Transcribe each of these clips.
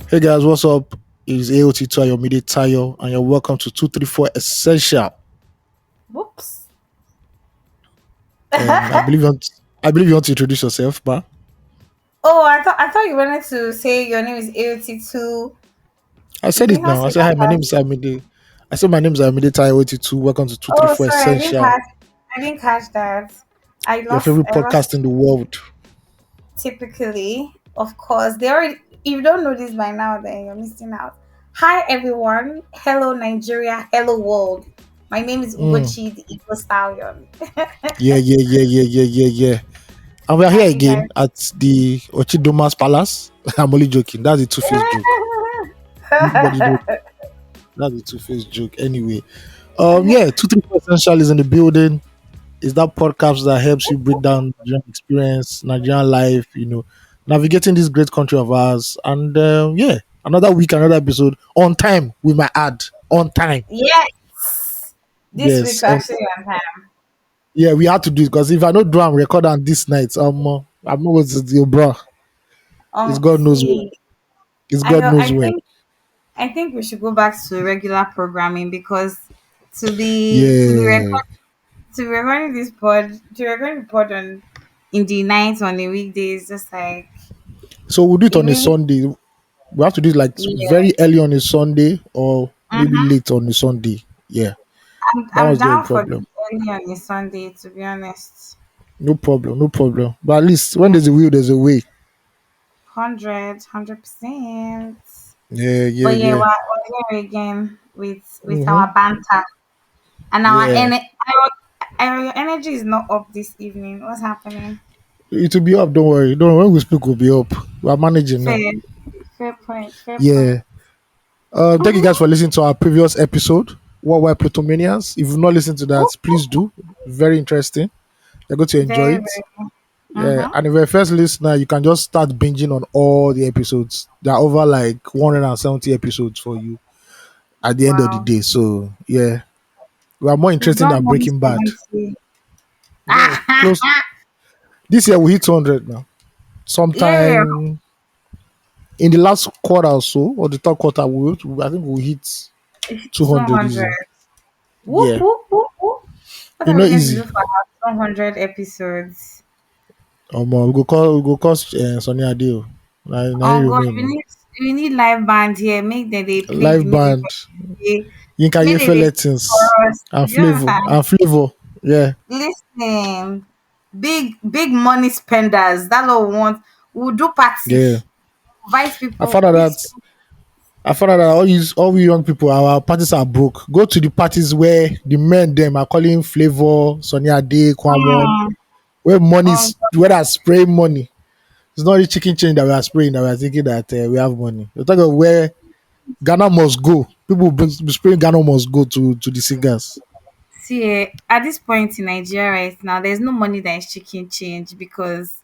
Hey guys, what's up? It's AOT2 and your midday tayo, and you're welcome to 234 Essential. Whoops. I believe you want, I believe you want to introduce yourself, but Oh, I thought you wanted to say your name is AOT2. I You said did it not now. I say said hi. that My name part. is Amide. I said my name is Amide Tayo AOT2. Welcome to Oh, 234 sorry, Essential, I didn't catch that. I your lost favorite I podcast lost in the world. typically. Of course. They already if you don't know this by now, then you're missing out. Hi everyone. Hello Nigeria. Hello world. My name is Mm. Ugochi, the Eagle Stallion. Yeah. And we are How here you guys? again at the Ochidoma's Palace. I'm only joking. That's a two-faced joke. Nobody knows. That's a two-faced joke. Anyway, yeah, 234 Essential is in the building. Is that podcast that helps you break down Nigerian experience, Nigerian life, navigating this great country of ours. And yeah, another week, another episode on time. We might add on time. Yes. This week Yes, we're on actually on time. yeah, we had to do it because if I don't do and record on this night, I'm not going to do, bro. It's God knows when. See, It's I God know. knows I when. think I think we should go back to regular programming because to be to be Yeah. record to be recording this pod to recording the pod on in the night on the weekdays just like So we'll do it it on a really Sunday. We have to do it like yeah. very early on a Sunday or maybe Mm-hmm. late on a Sunday. Yeah, that I'm was the down for the problem. early on a Sunday to be honest. No problem, no problem. But at least when Yeah, there's a will, there's a way. 100%. Yeah. But yeah, Yeah. we're here again with Mm-hmm. our banter and Yeah. our energy is not up this evening. What's happening? It will be up. Don't worry. Don't worry. When we speak, we'll be up. We are managing now. Fair, fair point, fair point. Yeah. Thank you guys for listening to our previous episode. What were Plutomanians? If you've not listened to that, Whoop, please do. Very interesting. You're going to enjoy very, it. very. Yeah. Mm-hmm. And if you're a first listener, you can just start binging on all the episodes. There are over like 170 episodes for you at the end of the Wow. day. So yeah, we are more We've interesting done than Breaking Bad. 170. Yeah, close. This year we hit 200 now. Yeah. Sometime in the last quarter or so, or the third quarter, I think we hit 200 200. easy. Whoop, Yeah, whoop, whoop, whoop. What you are know, we going to do easy. for our 200 episodes? We go call Sonny Adeo. Now Oh, you God. remain We need live band here. Make them they play the live music band. for you. Yinka Make them they Yefele sing things for us. and Do you understand? flavor. Yeah, Listen, big money spenders. That's what we want. We'll do party. yeah. Invite I people. found out that all we young people, our parties are broke. Go to the parties where the men them are calling flavor, Sonny Ade, Kwamon, Mm, where they spraying money. It's not the chicken chain that we are spraying that we are thinking that we have money. We're talking about where Ghana must go. People will be spraying Ghana must go to the singers. see, at this point in Nigeria right now, there's no money that is chicken change because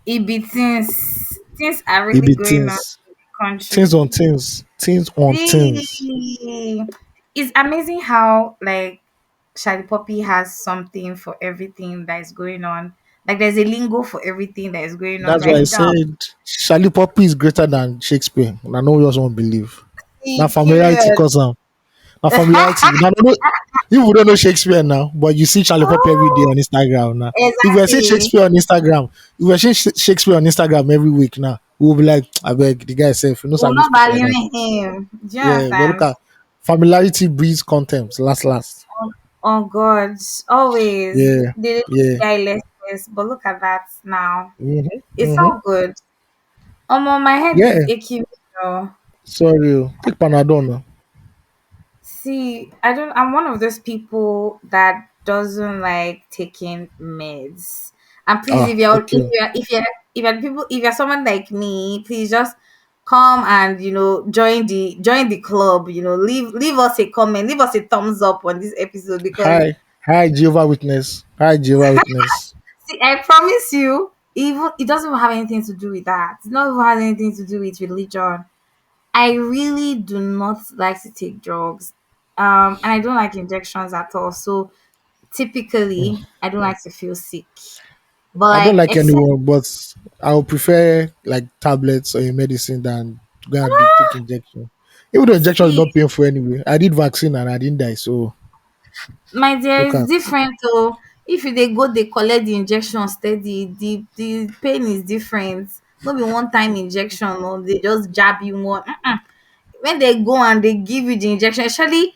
it be things are It really be going on things. in the Things country. on things. Things on things. See, it's amazing how like Shadi Poppy has something for everything that is going on. Like there's a lingo for everything that is going on That's why I right now. said Charlie Poppy is greater than Shakespeare. And I know you also won't believe. Now See, familiarity period. cause now familiarity. Now, you don't know Shakespeare now, but you see Charlie Poppy every day Oh, on Instagram now. If we're seeing exactly. Shakespeare on Instagram, if we're seeing Shakespeare on Instagram every week now, we'll be like, I beg the guy safe, you know, We're Sabi not speak like that. valuing him. Do you Yeah, but look understand? at familiarity breeds contempt. Last. Oh God, always Yeah, they look yeah. guy less, but look at that now. It's Mm-hmm. all good. My head is Yeah. aching. Sorry. Take Panadol now. See, I don't. I'm one of those people that doesn't like taking meds. And please, Ah, okay. if you're someone like me, please just come and join the club. Leave us a comment, leave us a thumbs up on this episode because Hi, Jehovah Witness. Hi, Jehovah Witness. see, I promise you, even it doesn't even have anything to do with that. It not even has anything to do with religion. I really do not like to take drugs. And I don't like injections at all. So typically, I don't like to feel sick. But I don't like like except anyone, but I would prefer like tablets or a medicine than to go and take injection. Even though injection is see, not painful anyway. I did vaccine and I didn't die, so my dear, look is at. different oh. If you dey go dey collect the injection steady, the pain is different. No be one time injection or they just jab you one. When they go and they give you the injection, especially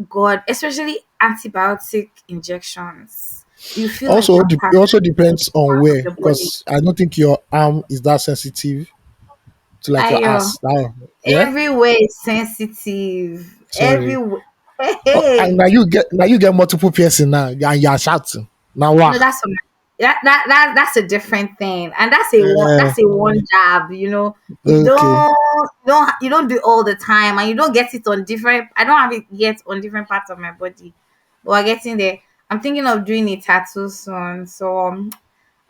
God, especially antibiotic injections, you feel like Also, you're it passing also depends on part of where, your body. because I don't think your arm is that sensitive to like your Ayo, ass. Now, yeah, everywhere is sensitive. sorry. Everywhere. Oh, and Hey. now you get multiple piercing now, and you're shouting. Now what? No, that's a different thing, and Uh, that's a one job. You know, okay, you don't do it all the time, and you don't get it on different. I don't have it yet on different parts of my body, but we're getting there. I'm thinking of doing a tattoo soon, so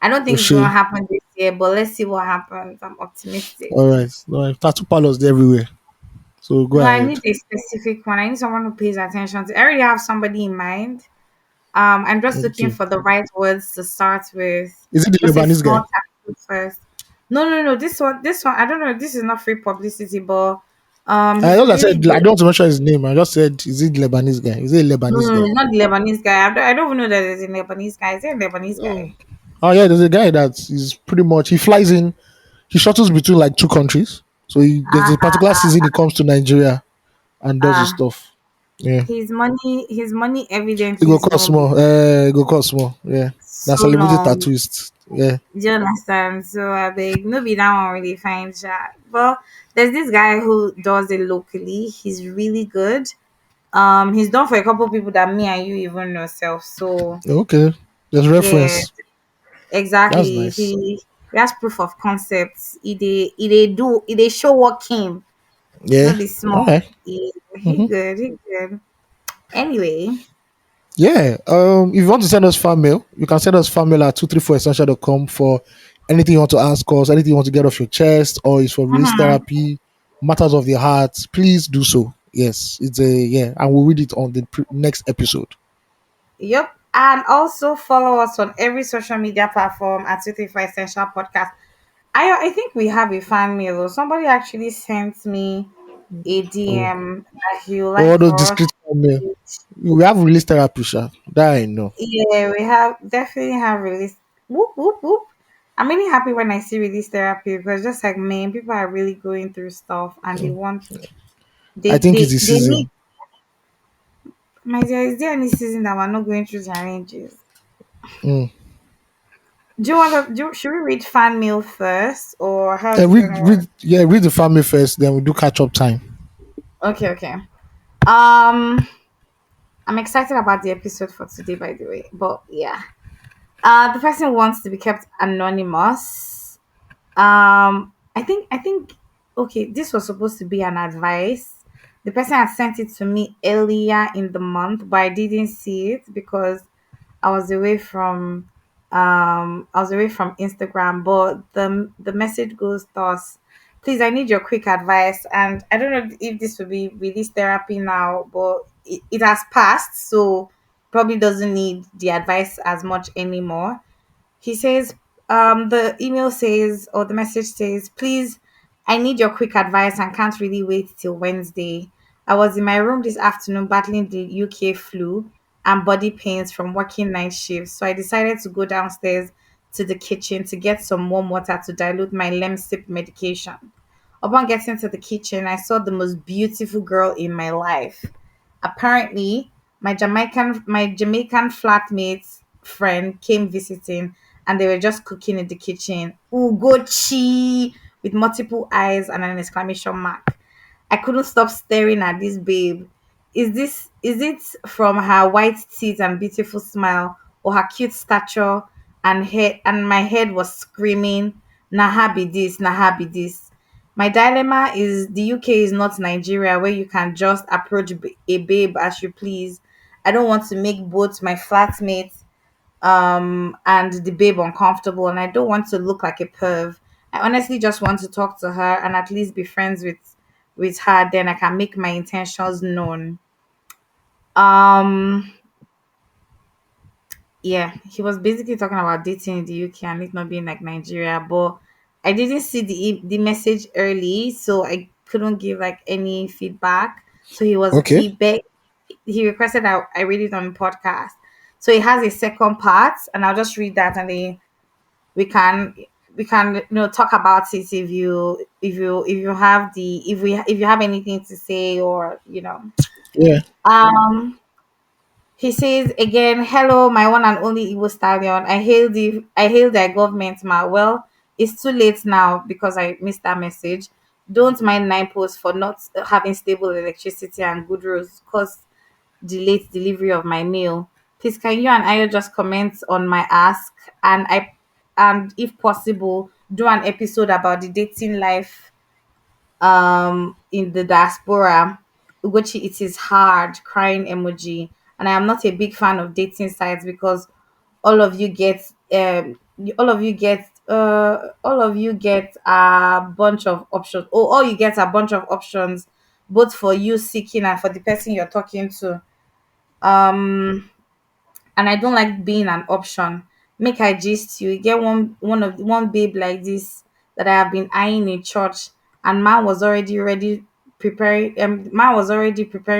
I don't oh think it's gonna shit. happen this year, but let's see what happens. I'm optimistic. All right. Tattoo parlors everywhere. So go But I ahead. need a specific one. I need someone who pays attention to. I already have somebody in mind. I'm just looking Okay. for the right words to start with. Is it the Just a Lebanese small guy? tattoo first. No, no, no. This one. I don't know. This is not free publicity, but I he's just I really said I good. don't want to mention his name. I just said, is it the Lebanese guy? Is it a No, Lebanese no, no, guy? not the Lebanese guy. I don't even know that there's a Lebanese guy. Is there a Lebanese Oh. guy? Oh yeah, there's a guy that is pretty much he flies in, he shuttles between like two countries. So there's Ah, a particular season he comes to Nigeria and does his ah. stuff. Yeah. His money It evidently go is cost not more. It go cost more. Yeah. Now so celebrity long. tattooist. Yeah. Do you understand? So I beg, no be that one really fine chat. But there's this guy who does it locally. He's really good. He's done for a couple people that me and you even know self. So Okay. There's yeah, reference. That's exactly. nice. He has proof of concepts. He they show what came. Yeah. No be All small. right. He good. He good. Anyway, Yeah. If you want to send us fan mail, you can send us fan mail at 234essential.com for anything you want to ask us, anything you want to get off your chest, or it's for release mhm, therapy, matters of the heart. Please do so. Yes, it's a yeah, and we'll read it on the next episode. yep. And also follow us on every social media platform at 234 Essential Podcast. I think we have a fan mail. Somebody actually sent me a Oh, DM that he would like all those for us discreet fan mail. to. We have release therapy, sha. That I know. Yeah, we have definitely have release. Whoop whoop whoop. I'm really happy when I see release therapy because just like man, people are really going through stuff and they want I think it's the they need. season. My dear, is there any season that we're not going through challenges? Mm. Do you want to do? Should we read fan mail first, or how's And it gonna work? read the family first, then we do catch up time. Okay, okay. Um, I'm excited about the episode for today, by the way. But yeah, the person wants to be kept anonymous. I think okay, this was supposed to be an advice. The person had sent it to me earlier in the month, but I didn't see it because I was away from Instagram. But the message goes thus: please, I need your quick advice. And I don't know if this will be release therapy now, but it has passed, so probably doesn't need the advice as much anymore. He says, the email says, or the message says, please, I need your quick advice and can't really wait till Wednesday. I was in my room this afternoon battling the UK flu and body pains from working night shifts. So I decided to go downstairs to the kitchen to get some warm water to dilute my Lemsip medication. Upon getting to the kitchen, I saw the most beautiful girl in my life. Apparently, my Jamaican flatmate's friend came visiting and they were just cooking in the kitchen. Ugochi with multiple eyes and an exclamation mark. I couldn't stop staring at this babe. Is it from her white teeth and beautiful smile or her cute stature and head, and my head was screaming, Naha be this, Naha be this. My dilemma is the UK is not Nigeria where you can just approach a babe as you please. I don't want to make both my flatmate and the babe uncomfortable, and I don't want to look like a perv. I honestly just want to talk to her and at least be friends with her, then I can make my intentions known. um yeah, he was basically talking about dating in the UK and it not being like Nigeria, but I didn't see the message early, so I couldn't give like any feedback. So Okay. he requested that I read it on the podcast. So it has a second part, and I'll just read that, and then we can talk about it if you have the if you have anything to say, or Yeah. um he says again, hello, my one and only Igbo stallion. I hail their government, ma. Well, it's too late now because I missed that message. Don't mind nine posts for not having stable electricity and good roads cause the late delivery of my mail. Please can you and I just comment on my ask, and if possible, do an episode about the dating life in the diaspora. Ugochi, it is hard, crying emoji. And I am not a big fan of dating sites because all of you get all of you get a bunch of options. Oh, all you get a bunch of options, both for you seeking and for the person you're talking to. Um and I don't like being an option. Make I gist you. Get one babe like this that I have been eyeing in church, and man was already preparing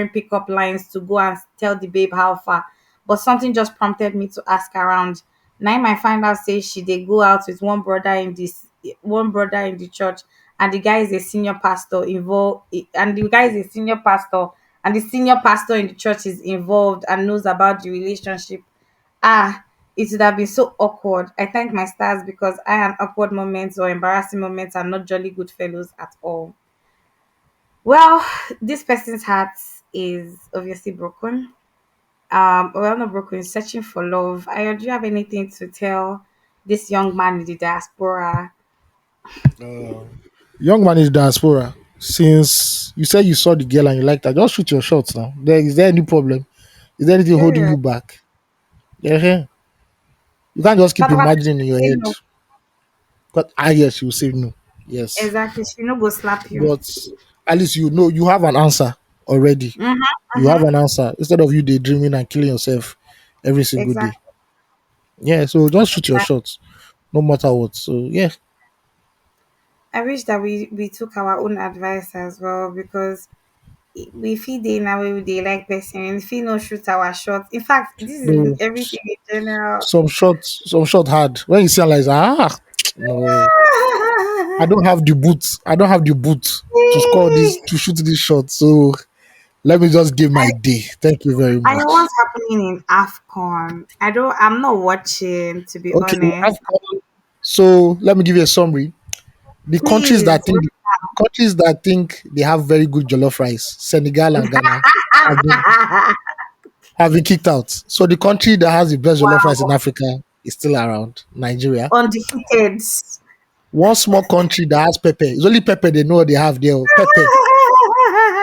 pickup lines to go and tell the babe how far. But something just prompted me to ask around. Now I find out say she they go out with one brother in the church, and the guy is a senior pastor involved, and the guy is a senior pastor, and the senior pastor in the church is involved and knows about the relationship. Ah, it would have been so awkward. I thank my stars because I and awkward moments or embarrassing moments are not jolly good fellows at all. Well, this person's heart is obviously broken. Well, not broken, searching for love. I do you have anything to tell this young man in the diaspora? Uh, Young man is diaspora. Since you said you saw the girl and you liked her, just shoot your shots now. Is there any problem? Is there anything holding Period. you back? Yeah. You can't just keep But imagining in she your say head. no. But yes, you say no. Yes. Exactly. She no go slap you. But at least you know you have an answer already. Mm-hmm, You have mm-hmm. an answer instead of you daydreaming and killing yourself every single day. Exactly. Yeah, so just shoot your shots, no matter what. So yeah, I wish that we took our own advice as well, because we fit dey na way we dey like person, we fit no shoot our shot. In fact, this is in no, everything in general. some shot hard. When you see am like no, I don't have the boots. I don't have the boots to score this to shoot this shot. So let me just give my day. Thank you very I know much. what's happening in AFCON. I'm not watching, to be Okay, honest. so let me give you a summary. The countries Please. that think they have very good jollof rice, Senegal and Ghana, have been have been kicked out. So the country that has the best jollof rice in Wow. Africa is still around, Nigeria. Undefeated. One small country that has pepper. It's only pepper they know they have there. Pepper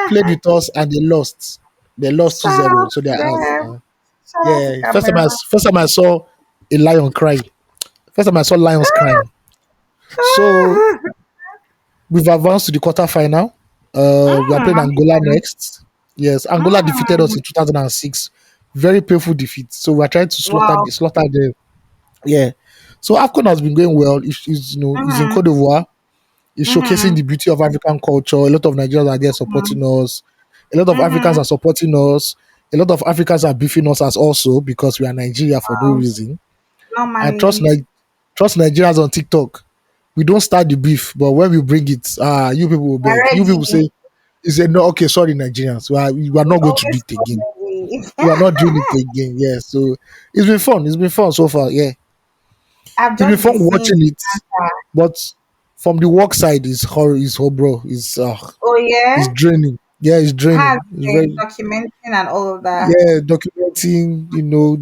played with us and they lost. They lost two Shout zero. out So to they're out them. now. Shout out to Yeah. Cameroon. First time I saw a lion cry. First time I saw lions crying. So we've advanced to the quarterfinal. We are playing Angola Amazing. next. Yes, Angola defeated us Mm. in 2006. Very painful defeat. So we're trying to Wow. slaughter them. Yeah. So AFCON has been going well. It's in Mm-hmm. Cote d'Ivoire. It's showcasing Mm-hmm. the beauty of African culture. A lot of Nigerians are there supporting us. A lot of Africans Mm-hmm. are supporting us. A lot of Africans are beefing us as also because we are Nigeria for no Wow. reason. And Normally. trust Nigerians on TikTok. We don't start the beef, but when we bring it, you people will beg. You people Already. say, "You say no, okay, sorry, Nigerians. We are We not going to do always it again. come ready. We are not doing it again." Yeah, so it's been fun. It's been fun so far. Yeah, I've it's been just been fun seeing watching the it. banter. But from the work side, is horror, bro. Oh It's yeah? draining. Yeah, it's Has draining. It's been very documenting and all of that. yeah, documenting,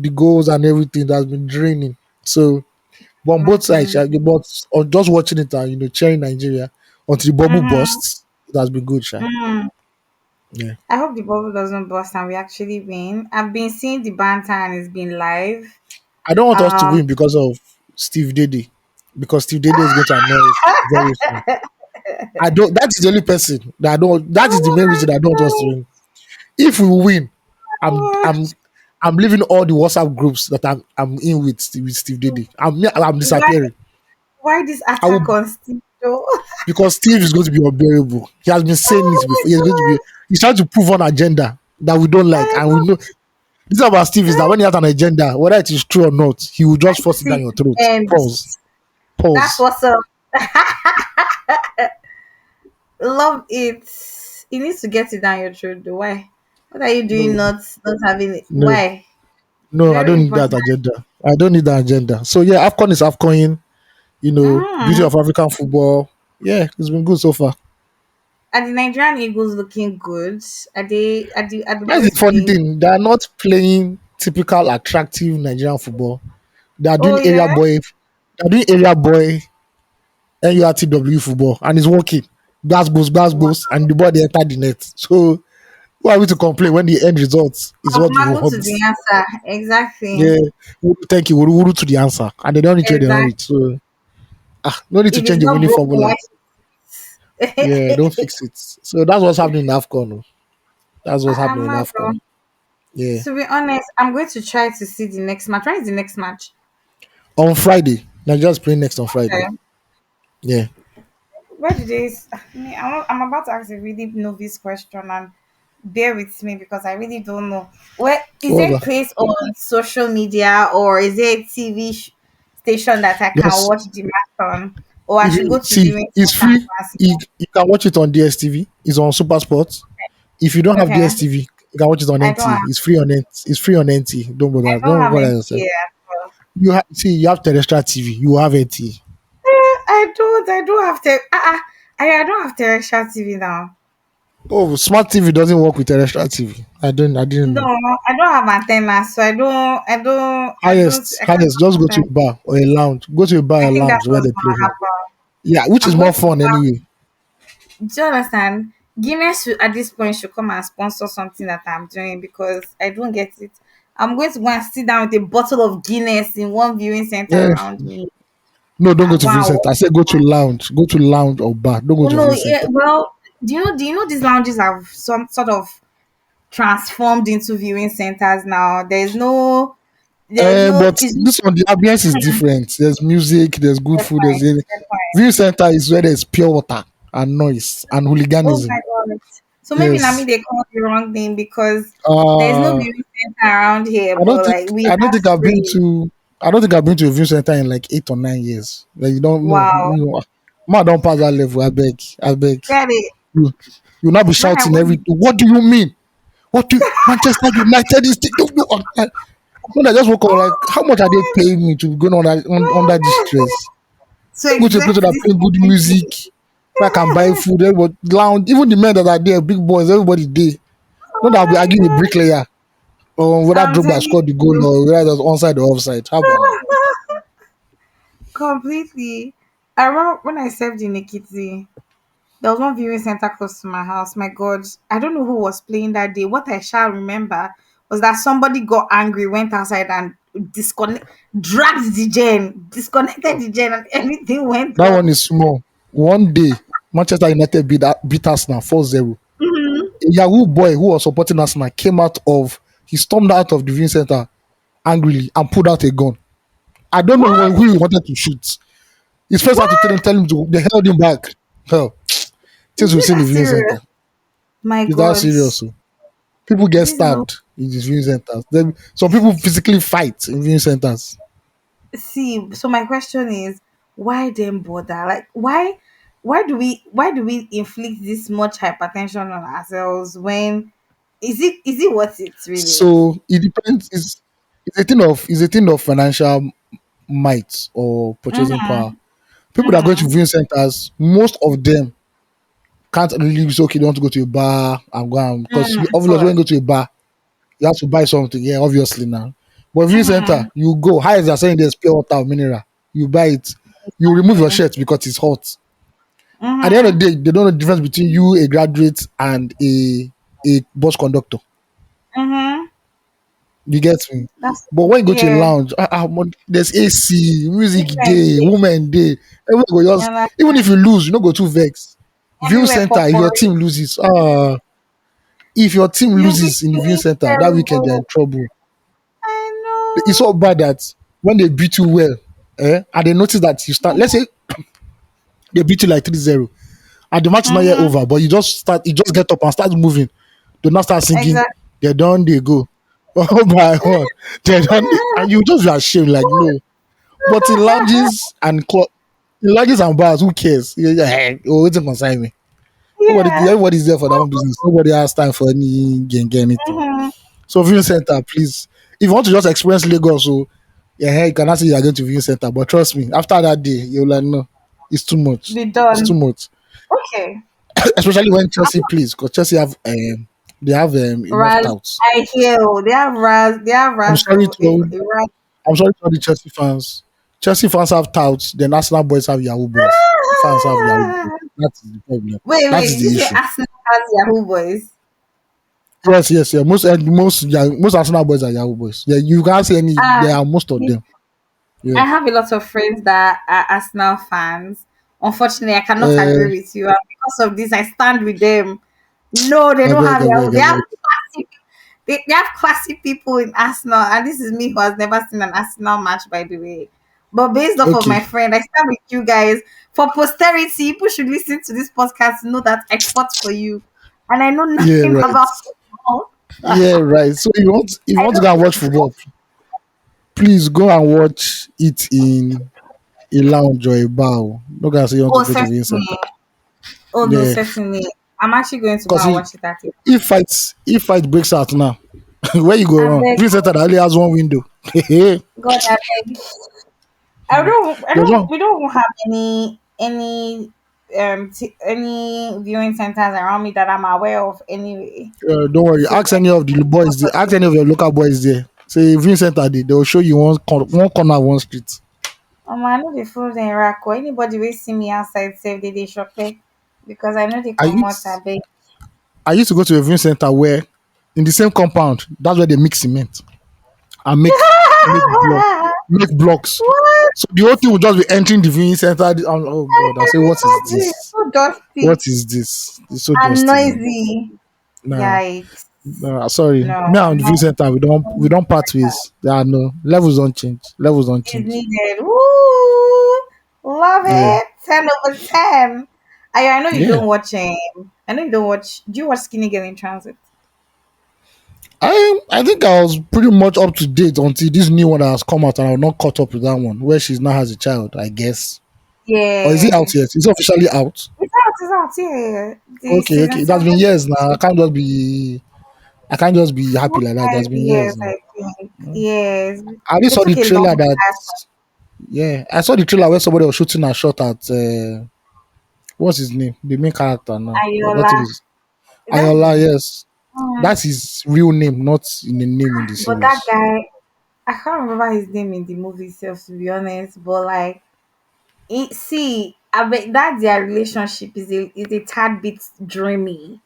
the goals and everything that's been draining. So, but on both sides, Imagine. but on just watching it and cheering Nigeria until the bubble Mm-hmm. bursts, it has been good, sha. Mm. Yeah. I hope the bubble doesn't burst and we actually win. I've been seeing the banter and it's been live. I don't want us to Um win because of Steve Dede, because Steve Dede is going to annoy us very soon. I don't. That is the only person that I don't. That is the oh main my reason I don't want us to god. win. If we win, I'm Oh, I'm I'm leaving all the WhatsApp groups that I'm in with Steve Dede. I'm Why disappearing. why this I will attack on Steve though? because Steve is going to be unbearable. He has been saying Oh this before. He's going to my be. He's trying to prove one agenda that we don't like, god. and we know. The thing about Steve is that when he has an agenda, whether it is true or not, he will just force it down See your throat. and Pause. that's Pause. what's up. Love it. He needs to get it down your throat though. Why? What are you doing No, not having it? no, Why? no. I Very don't need that important. agenda. I don't need that agenda. So yeah, AFCON is AFCON. Beauty Mm. of African football. Yeah, it's been good so far. Are the Nigerian Eagles looking good? Are the That's the boys funny playing? thing. They are not playing typical attractive Nigerian football. They are Oh doing yeah? area boy. They are doing area boy NURTW football, and it's working. Wow. Gbas, and the ball they enter the net. So who are we to complain when the end result is what we Mango to want? the answer. Exactly. Yeah, thank you. Wuru to the answer, and they don't need to. They don't Exactly. reach. So no need to If it's change the not winning broken, formula. why Yeah, don't fix it. So that's what's happening in AFCON. That's what's happening I'm in mad AFCON. though. Yeah. To be honest, I'm going to try to see the next match. When is the next match? On Friday, Nigeria's playing next on Friday. Okay. Yeah. Where did this? I'm about to ask a really novice question and bear with me because I really don't know. Where is What there was a that? place on social media or is there a TV station that I can Just watch the match on, or I if should you go to see, viewing it's center free. and see You can watch it on DSTV. It's on Super Sports. If you don't it? have Okay, DSTV, you can watch it on I don't NT. have It's free on NT. It's free on NT. Don't I bother. don't Don't have bother any yourself. here. So. You have terrestrial TV. You have NT. I don't have to. I don't have terrestrial TV now. Oh, smart TV doesn't work with terrestrial TV. I didn't No, know. I don't have antenna, so I can't Highest. Just go to sometimes. a bar or a lounge. Go to a bar I or a think that's lounge where what's they play gonna here. happen. Yeah, which is I'm more going to fun bar. anyway. Do you understand? Guinness should, at this point should come and sponsor something that I'm doing because I don't get it. I'm going to go and sit down with a bottle of Guinness in one viewing center Yeah. around me No, don't go and to go viewing and center. watch. I said go to lounge. Go to lounge or bar. Don't go Oh to no, viewing yeah, center. well, do you know these lounges have some sort of transformed into viewing centers now? There's no But it's this one, the ambience is different. There's music, there's good fair food, point, fair point. viewing center is where there's pure water and noise and Oh hooliganism. my god. So maybe now me Yes. they call the wrong thing because there's no Uh viewing center around here, I don't but think like we I don't have think I've been free. to I don't think I've been to a viewing center in like 8 or 9 years. Like you don't know, Wow. man don't pass that level, I beg. I beg. Get it. You you'll not be When I shouting was what do you mean? What do Manchester United is don't do when I just woke up, like, how much are they paying me to go under this stress? to Go to a place exert that are this playing good music, energy. where I can buy food, everybody lounge, even the men that are there, big boys, everybody there. Not that Oh I'll be my arguing with god. bricklayer or whether I'm Drogba telling scored the goal you. or whether it was onside or offside. How about now? Completely. I remember when I served in Ekiti, there was one viewing center close to my house. My God, I don't know who was playing that day. What I shall remember was that somebody got angry, went outside and dragged the gen, disconnected the gen, and everything went That off. one is small. One day, Manchester United beat Arsenal 4-0. A Yahoo boy who was supporting Arsenal came out of, he stormed out of the viewing center angrily and pulled out a gun. I don't know What? who he wanted to shoot. His friends had to What? tell him to, they held him back. Hell, things Is we it see in the that viewing serious? center. My It's that God. serious. So. People get This no. stabbed in these viewing centers. Then some people physically fight in viewing centers. See, so my question is, why then bother? Like, why do we inflict this much hypertension on ourselves when is it worth it really? So it depends. It's a thing of financial might or purchasing power. Mm-hmm. People that go to Mm-hmm. viewing centers, most of them can't really say, okay, they want to go to a bar and go and because Mm, you of obviously when course. you go to a bar, you have to buy something. Yeah, obviously now. But viewing Mm-hmm. center, you go, how is that saying there's pure water or mineral? You buy it, you remove your Exactly. shirt because it's hot. At the end of Mm-hmm. the day, they don't know the difference between you, a graduate, and a bus conductor. Mm-hmm. You get me? That's But when you go to a yeah. lounge, there's AC, music Different day, thing. women day. Everyone go just, And like, even if you lose, you don't go too vex. View everywhere center, if your purple. team loses, if your team You'll be loses in the viewing feeling center, that weekend they're in terrible. trouble. It's so bad that when they beat you well, and they notice that you start, let's say they beat you like 3-0, and the match is not yet Mm-hmm. over, but you just get up and start moving. Do not start singing. Exactly. They done, they go. Oh my god. They done, and you just be ashamed, like, no. But in lodges and bars, who cares? Oh, it's concern me. Yeah. Everybody's there for their own business. Nobody has time for any get anything. Mm-hmm. So viewing center, please. If you want to just experience Lagos, so yeah, you cannot say you are going to viewing center. But trust me, after that day, you're like, no, it's too much. Be It's too done. much. Okay. Especially when Chelsea plays, because Chelsea have they have enough Raz, touts. I hear. They have Raz. They have I'm Raz. sorry to Raz. I'm sorry to all the Chelsea fans. Chelsea fans have touts, the National boys have Yahoo boys. Fans have Yahoo boys. That is the problem. That Wait. is Did you the say issue. Arsenal has Yahoo boys? Yes, yes, yeah. Most Arsenal boys are Yahoo boys. Yeah, you can't say any. Ah, There are most of them. Yeah. I have a lot of friends that are Arsenal fans. Unfortunately, I cannot Uh, agree with you. And because of this, I stand with them. No, they I don't beg, have I beg, Yahoo. I They have beg. classic. They have classy people in Arsenal, and this is me who has never seen an Arsenal match, by the way. But based off of Okay. my friend, I stand with you guys. For posterity, people should listen to this podcast to know that I fought for you, and I know Yeah, nothing right. about football. Yeah, right. So if you I want to know go and watch football, please go and watch it in a lounge or a bar. Not gonna say you want to oh, go to viewing certainly. center. Oh no, Yeah. certainly. I'm actually going to go Because and watch it at it. if fight breaks out now, where you go I wrong? beg Viewing center only has one window. There's God, I beg. one. We don't have any viewing centers around me that I'm aware of anyway. Don't worry. So Ask any of the boys there. Ask any of your local boys there. Say viewing center there. They will show you one corner, one street. I know they follow the Iraq or anybody will see me outside save they shop because I know they I come out used a big. I used to go to a viewing center where in the same compound, that's where they mix cement and make blocks. What? So the whole thing will just be entering the viewing center. Oh I god, I say, what is can imagine. this? So What dusty is this? It's so and dusty, man. noisy. Nah, Yikes. nah, sorry. No, Me and the viewing no. center, we don't part ways. There are no levels don't change. Levels don't Is change. needed. Woo! Love Yeah. it. 10/10. I know you Yeah. don't watch I know you don't watch. Do you watch Skinny Girl in Transit? I think I was pretty much up to date until this new one that has come out, and I was not caught up with that one where she's now has a child, I guess. Or is it out Yeah. yet? Is it officially out? It's out, yeah. The Okay, season okay. It has 7. been years now. I can't just be happy like that. It has 5 been years, years now. I think. Yes. I just They saw the took a long trailer that time. yeah, I saw the trailer where somebody was shooting a shot at what's his name? The main character now. Ayola. What it is? That's Ayola, yes. mm, That's his real name, not in the name in the but that series. guy, I can't remember his name in the movie itself, to be honest. But like, see, I bet that their relationship is a tad bit dreamy.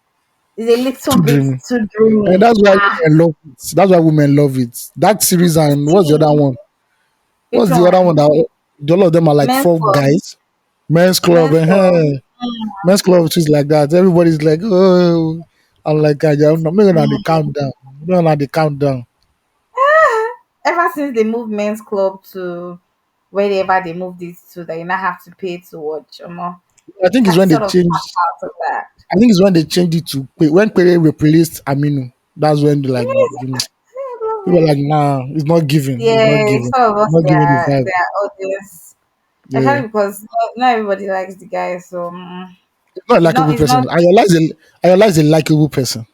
Is a little Too bit dreamy. too And dreamy. that's why women love it. That's why women love it. That series, and what's the other See, one? which What's the other one one? that all of them are like Men's four club. guys? Men's club, Men's and club. men's club, which is like that. Everybody's like, oh, I'm like, I'm not making on the Mm. countdown. Making on the countdown. Ever since they moved men's club to wherever they moved it to, that you now have to pay to watch. I think it's I when they sort of changed. tapped out of that. I think it's when they changed it to when Pere replaced Aminu. That's when they like, I love people are it. like, nah, it's not giving. It's not Yeah, giving. some of It's us not giving the vibe. their audience. Yeah, Especially because not everybody likes the guy, so it's not a it's not likable it's not person. I realize a likable person.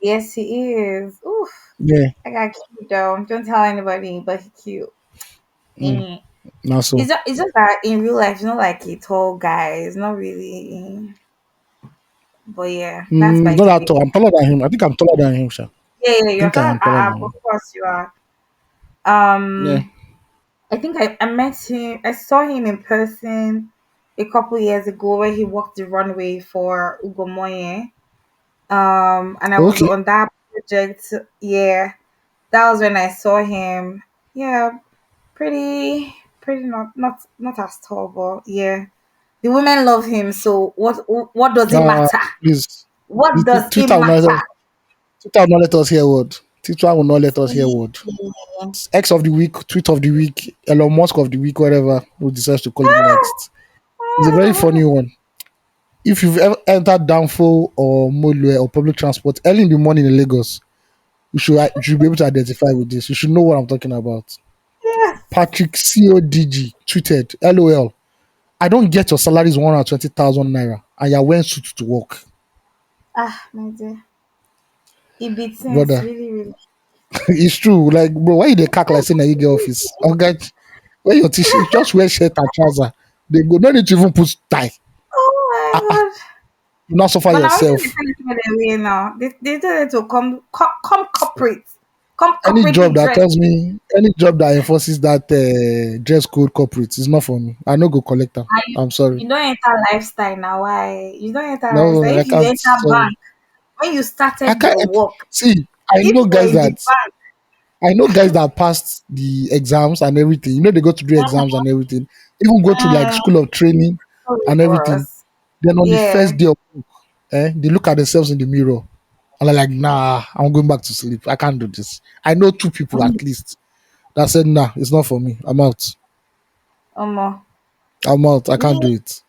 yes he is. Oof. Yeah, I got cute though. Don't tell anybody, but he cute. mm, Mm. not so. It's just that in real life, he's not like a tall guy. It's not really. But yeah, that's by Not the at way. all. I'm taller than him. I think I'm taller than him, sha. I Yeah, you're think I talking. am taller than Of him. course you are. Yeah. I think I met him. I saw him in person a couple years ago where he walked the runway for Ugomoye. And I was Okay. on that project. Yeah, that was when I saw him. Yeah, pretty not as tall, but yeah, the women love him. So what does it matter? Please. What does it Twitter will not let matter? us, Twitter will not let us hear word. Twitter will not let us hear word. TT. X of the week, tweet of the week, Elon Musk of the week, whatever who decides to call it next. It's a very funny one. If you've ever entered Danfo or Molue or public transport early in the morning in Lagos, you should be able to identify with this. You should know what I'm talking about. Yes. Patrick CODG tweeted, LOL, I don't get your salary is 120,000 naira and you're wearing suit to work. Ah, my dear. It beats sense, Brother, really, really. it's true. Like, bro, why you the cack like saying that you get office? Okay, wear your t-shirt, just wear shirt and trouser. They go, no need to even put tie. Oh my God. You not suffer But now even the yourself. tell way now. They tell you to come corporate. Come Any corporately job that dressed. tells me, any job that enforces that dress code corporate is not for me. I no go collect them. And I'm sorry. you don't enter lifestyle now. Why? You don't enter No, lifestyle. I If you can't. enter Sorry. bank, when you I started can't. your work, See, I if know you were guys in the that bank, I know guys that passed the exams and everything. You know, they go to do exams and everything. Even go to like mm, school of training sorry, and everything. boss. Then on the Yeah. first day of work, they look at themselves in the mirror and they're like, nah, I'm going back to sleep. I can't do this. I know two people at least that said, nah, it's not for me. I'm out. Um, I'm out. I can't me, do it.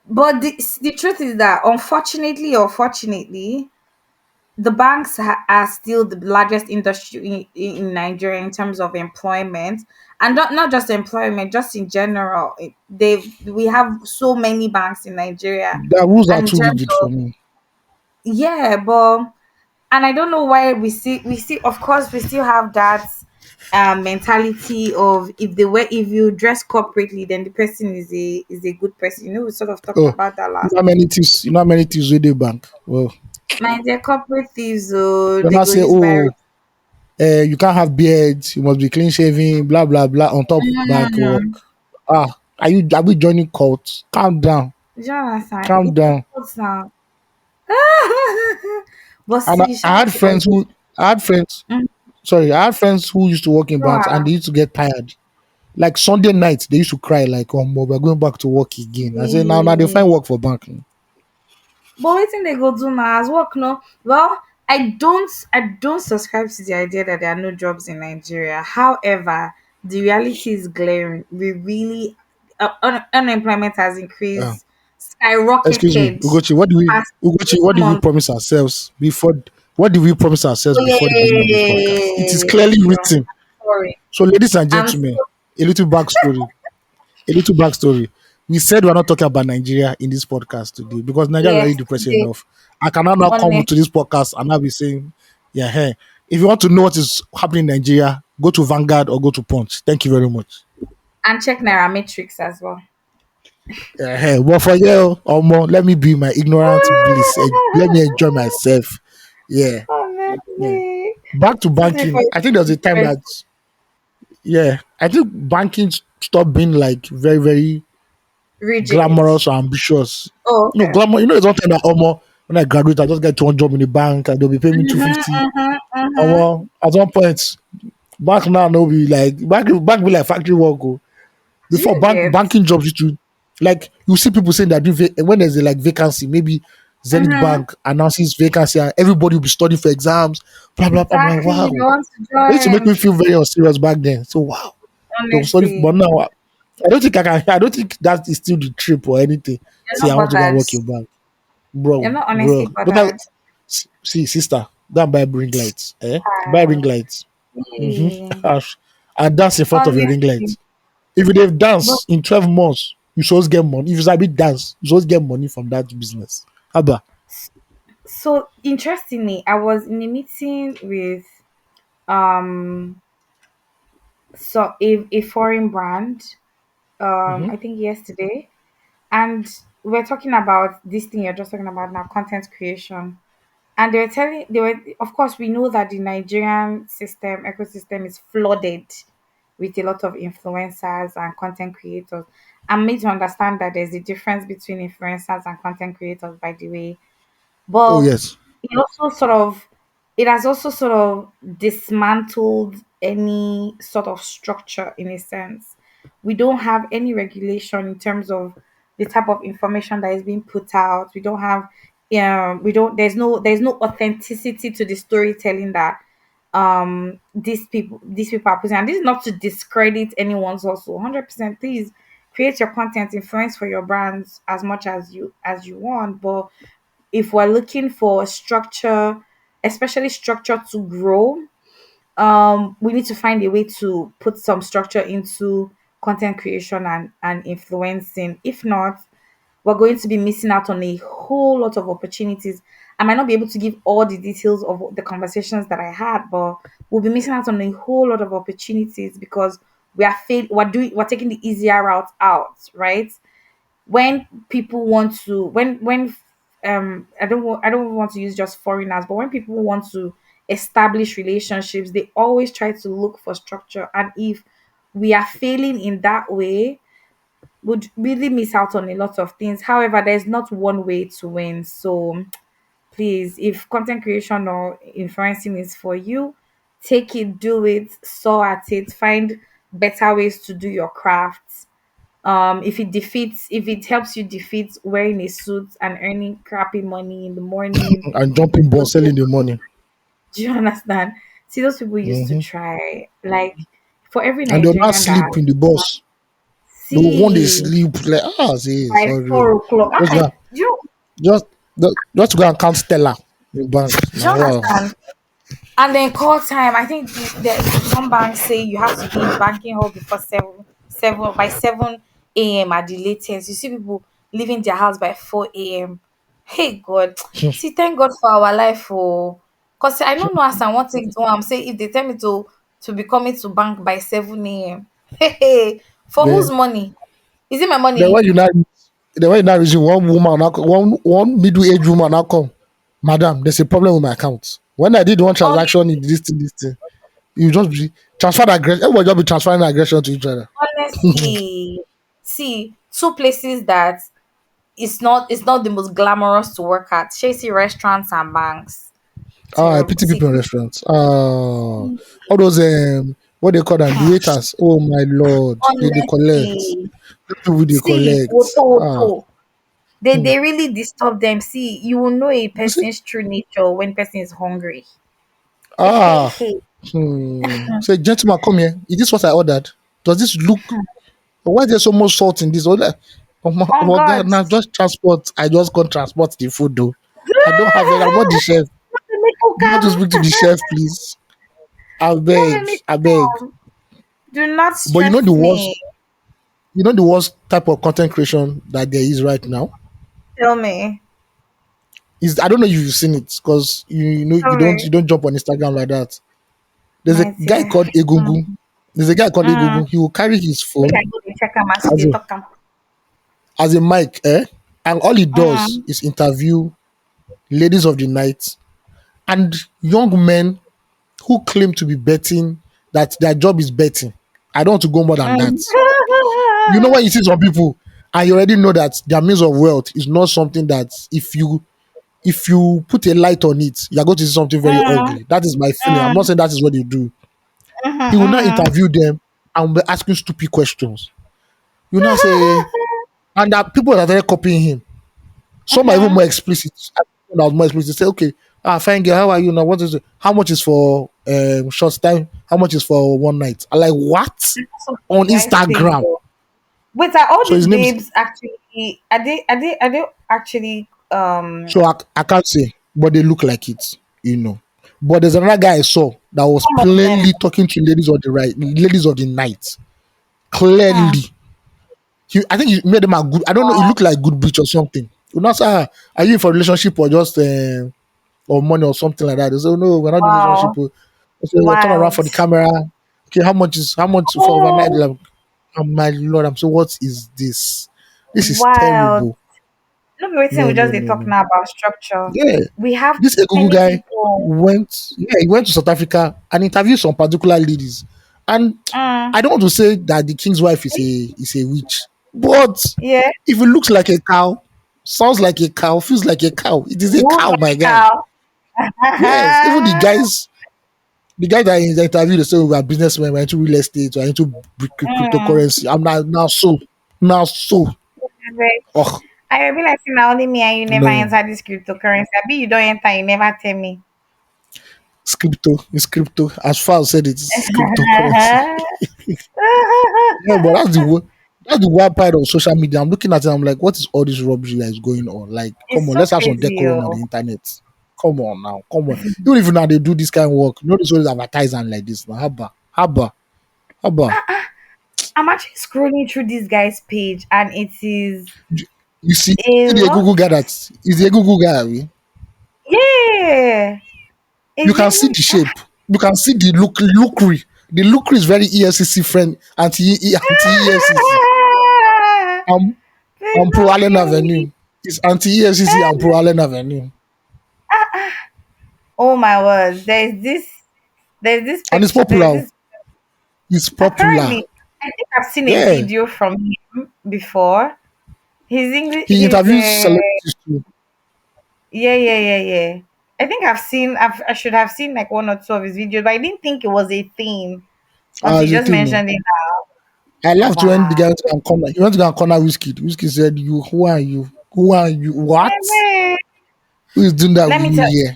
but the truth is that unfortunately or fortunately, the banks are still the largest industry in Nigeria in terms of employment, and not just employment, just in general. We have so many banks in Nigeria, The rules are and in too terms rigid for of me. yeah, but and I don't know why we see of course we still have that mentality of if you dress corporately then the person is a good person. We sort of talked Oh, about that you last. know how many thieves, with the bank? Well, My dear corporate thieves, oh, when they I go say, use by oh, you can't have beards, you must be clean shaven, blah blah blah on top bank work. mm, Are we joining cults? Calm down, Jonathan, calm it's down. not now. But And see, I shout out had to all friends who I had friends mm, sorry, I had friends who used to work in banks and sure. they used to get tired. Like Sunday night, they used to cry like, "Oh, we're going back to work again." I said, "Now, they Yeah. find work for banking." But wetin they go do now as work no? Well, I don't subscribe to the idea that there are no jobs in Nigeria. However, the reality is glaring. We really unemployment has Uh, increased, Excuse me, skyrocketed past Ugochi, this what did we month. promise ourselves before? What did we promise ourselves Oh yeah, before the yeah, beginning yeah, of this yeah, yeah, podcast? yeah, It is yeah, yeah, clearly yeah, yeah. written. Sorry. So, ladies and I'm gentlemen, a little backstory. A little backstory. We said we're not talking about Nigeria in this podcast today because Nigeria is already yes depressing today. enough. I cannot now come Honest. to this podcast and I'll be saying, yeah, hey, if you want to know what is happening in Nigeria, go to Vanguard or go to Punch. Thank you very much. And check Nairametrics as well. Yeah, hey, well, for you, Omo, let me be my ignorant bliss. Let me enjoy myself. Yeah, yeah. Honestly. Back to Since before banking. I think there was a time that, yeah, I think banking stopped being like very, very rigid. glamorous or ambitious. Oh, No, okay. glamour. You know, it's not that Omo. When I graduate, I just get one job in the bank and they'll be paying me 250. Mm-hmm. Omo, at one point, bank now no be like bank be like factory work. Oh. Do Before you get? banking jobs used to like you see people saying that when there's a like vacancy, maybe Zenith Mm-hmm. Bank announces vacancy and everybody will be studying for exams, blah blah blah. I'm like, Exactly. They wow. want to It used to make me join. feel very unserious back then. So wow. They will study, but Honestly, now I don't think I can. I don't think that is still the trip or anything. you're See, not I want to go and bothered. work in bank, You're bro, not honestly bro. But bothered. see, sister, that buy ring lights, buy ring Ah, lights, yeah. and dance in front of your ring Honestly, light. If they've but dance in 12 months, you supposed get money. If it's a bit dance, you supposed get money from that business. Haba. so interestingly, I was in a meeting with um so a foreign brand Mm-hmm. I think yesterday, and we're talking about this thing you're just talking about now, content creation. And they were, of course, we know that the Nigerian ecosystem is flooded with a lot of influencers and content creators. I'm made to understand that there's a difference between influencers and content creators, by the way. Oh But yes. it also sort of it has also sort of dismantled any sort of structure in a sense. We don't have any regulation in terms of the type of information that is being put out. We don't have we don't there's no authenticity to the storytelling that these people are putting, and this is not to discredit anyone's also 100%. Please create your content, influence for your brands as much as you want, but if we're looking for structure, especially structure to grow, we need to find a way to put some structure into content creation and influencing. If not, we're going to be missing out on a whole lot of opportunities. I might not be able to give all the details of the conversations that I had, but we'll be missing out on a whole lot of opportunities because we're taking the easier route out, right? When people want to when I don't want to use just foreigners, but when people want to establish relationships, they always try to look for structure. And if we are failing in that way, would really miss out on a lot of things. However, there's not one way to win. So please, if content creation or influencing is for you, take it, do it, saw at it, find better ways to do your craft. If it helps you defeat wearing a suit and earning crappy money in the morning, And jumping ball, selling the money. do you understand? See, those people used to Hmm. try, like, for every And they'll not Nigerian that sleep in the bus. They will want to see sleep like say by sorry. 4 o'clock, Just go, you just just to go and count Stella in bank. do you Now wow. understand? And then call time. I think some banks say you have to be in banking hall before seven at the latest. You see people leaving their house by 4 a.m. Hey God, see, thank God for our life, oh, cause I don't know as I want to do. I'm saying if they tell me to be coming to bank by 7 a.m. Hey, hey, for whose Then money? Is it my then money? when you now then when you now reason one woman now one middle aged woman now come, madam, there's a problem with my account. When I did one transaction in this thing, you just be transfer the aggression. Everybody just be transferring aggression to each other. Honestly, see, two places that it's not the most glamorous to work at. Chasey restaurants and banks. Ah, I Terrible. pity See, people in restaurants. All those what they call them, the waiters. Oh my lord, they collect. honestly, People they see, collect. auto, Ah, auto. They hmm. they really disturb them. See, you will know a You see? person's true nature when person is hungry. Ah, say gentleman, come here. Is this what I ordered? Does this look? Why there's so much salt in this? Oh Oh my God, God, now just transport. I just can't transport the food though. I don't have it. I'm not the chef. let me cook You have to 'em. speak to the chef, please. I Let beg, me I cook beg. 'em. Do not But stress me. you know the worst type of content creation that there is right now Tell me. is I don't know if you've seen it because you know Tell me. you don't jump on Instagram like that. There's a My guy dear. called Egungun. There's a guy called Mm. Egungun. He will carry his Make I phone go dey check am as you as dey a talk am. as a mic, and all he does Mm. is interview ladies of the night and young men who claim to be betting that their job is betting. I don't want to go more than Mm. that. You know when you see some people and you already know that their means of wealth is not something that if you put a light on it, you're going to see something very Mm. ugly. That is my feeling. I'm not Mm. saying that is what they do. Mhm, He will not mhm. interview them and be asking stupid questions. You now say, and that people that are copying him. Some are even Mhm. more explicit. That was more explicit. Say, okay, fine girl, how are you now? What is it? How much is for short time? How much is for one night? I like what So on the guys saying Instagram. though. Wait, are all So these his name is babes actually are they actually so I can't say, but they look like it, you know. But there's another guy I saw that was some of them? plainly talking to ladies of the night. Hmm. Clearly, I think he made them a good. I don't know. It Wow. looked like good bitch or something. You know, say, are you in for relationship or just or money or something like that? They say, oh, no, we're not in relationship. Wow. Oh. I say, well, turn around Wild. for the camera. Okay, how much for overnight? Oh, Like, oh my lord, I'm so what is this? This is wild. terrible. Look, waiting. No, We no, just dey no, talk no. now about structure. Yeah, We have this Egungun many guy people. he went to South Africa and interviewed some particular ladies. And Mm. I don't want to say that the king's wife is a witch, but Yeah. if it looks like a cow, sounds like a cow, feels like a cow, it is a Move cow, my like guy. cow. Yes, even the guys that I interviewed, they say we are businessmen, we're into real estate, we're into Mm. cryptocurrency. I'm now so. Oh I realize now only me and you never no. enter this cryptocurrency. I be you don't enter, you never tell me. It's crypto. As far as said, it's cryptocurrency. Yeah, but that's the wild part of social media. I'm looking at it. I'm like, what is all this rubbish that is going on? Like, come It's on, so let's have some crazy, decorum on oh. the internet. Come on now, come on. Even if now they do this kind of work, you know, this always advertising like this. Now, haba. I'm actually scrolling through this guy's page and it is You see, a the lot. Google guy that is the Google guy. Abi? Yeah. You Is can it see let the me shape. You can see the lookery. The lookery is very EFCC friend, anti EFCC. Um, Please on Pro don't Allen kill me. Avenue. It's anti EFCC and Pro Allen Avenue, Oh my word. There's this and it's picture. popular. There's Oh. this It's popular. apparently I think I've seen a Yeah, video from him before. His English he his interviews celebrities too. yeah. I think I should have seen like one or two of his videos, but I didn't think it was a thing until As you a just thing, no. mentioned it I now. laughed when the Wow. guy went to go and corner. He went to go and corner Whiskey. Whiskey said, "You, who are you? Who are you? What? Eh, Who is doing that Let with me you tell here?"